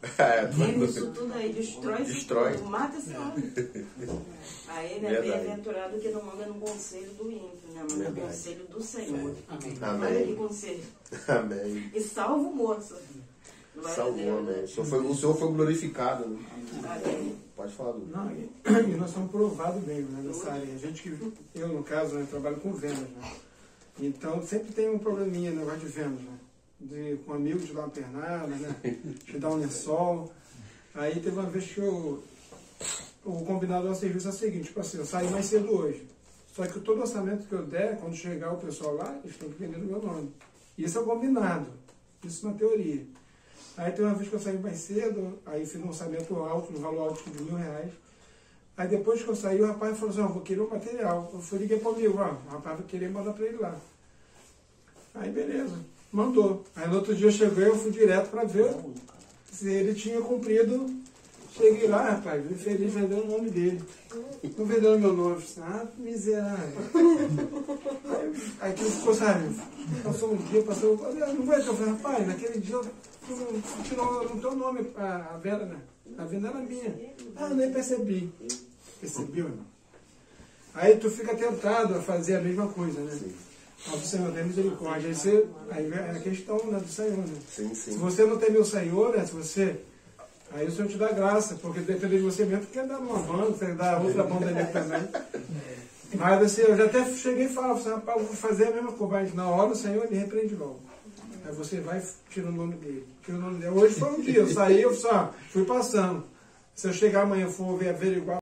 isso tudo aí, destrói. Tudo, mata esse homem. Aí, né, bem-aventurado que não anda no conselho do ímpio, né? Mas no conselho do Senhor. Amém. Olha que conselho. Amém. E salva o moço. Salvou, amém. O Senhor foi glorificado. Né? Amém. Pode falar, Lu. Não, e nós somos provados mesmo, né, nessa área. A gente que, eu no caso, né, trabalho com vendas, né? Então sempre tem um probleminha, negócio de vendas, né? Com amigos de dar uma pernada, né? De dar um lençol. Aí teve uma vez que o combinado do serviço é o seguinte, tipo assim, eu saí mais cedo hoje. Só que todo orçamento que eu der, quando chegar o pessoal lá, eles têm que vender no meu nome. Isso é o combinado. Isso na teoria. Aí tem uma vez que eu saí mais cedo, aí fiz um orçamento alto, um valor alto de R$1.000. Aí depois que eu saí, o rapaz falou assim, vou querer o material. Eu fui liguei para o amigo, o rapaz vai querer mandar para ele lá. Aí beleza, mandou. Aí no outro dia eu cheguei, eu fui direto para ver se ele tinha cumprido. Cheguei lá, rapaz, feliz vendendo o nome dele. Não vendendo meu nome. Miserável. Aí que ele ficou, sabe, passou um dia, não aguento. Eu falei, rapaz, naquele dia tu tirou no teu nome a venda, né? A venda era minha. Eu nem percebi. Percebeu, irmão? Aí tu fica tentado a fazer a mesma coisa, né? Mas o Senhor tem misericórdia. Aí é a questão, né, do Senhor, né? Sim. Se você não tem meu Senhor, né? Aí o Senhor te dá graça, porque depende de você mesmo, tu quer dar uma banda, você dá outra banda ali também. Mas assim, eu já até cheguei e falava assim, rapaz, eu vou fazer a mesma coisa, mas na hora o Senhor ele repreende logo. Aí você vai e tira o nome dele. Hoje foi um dia, eu saí, fui passando. Se eu chegar amanhã e for averiguar,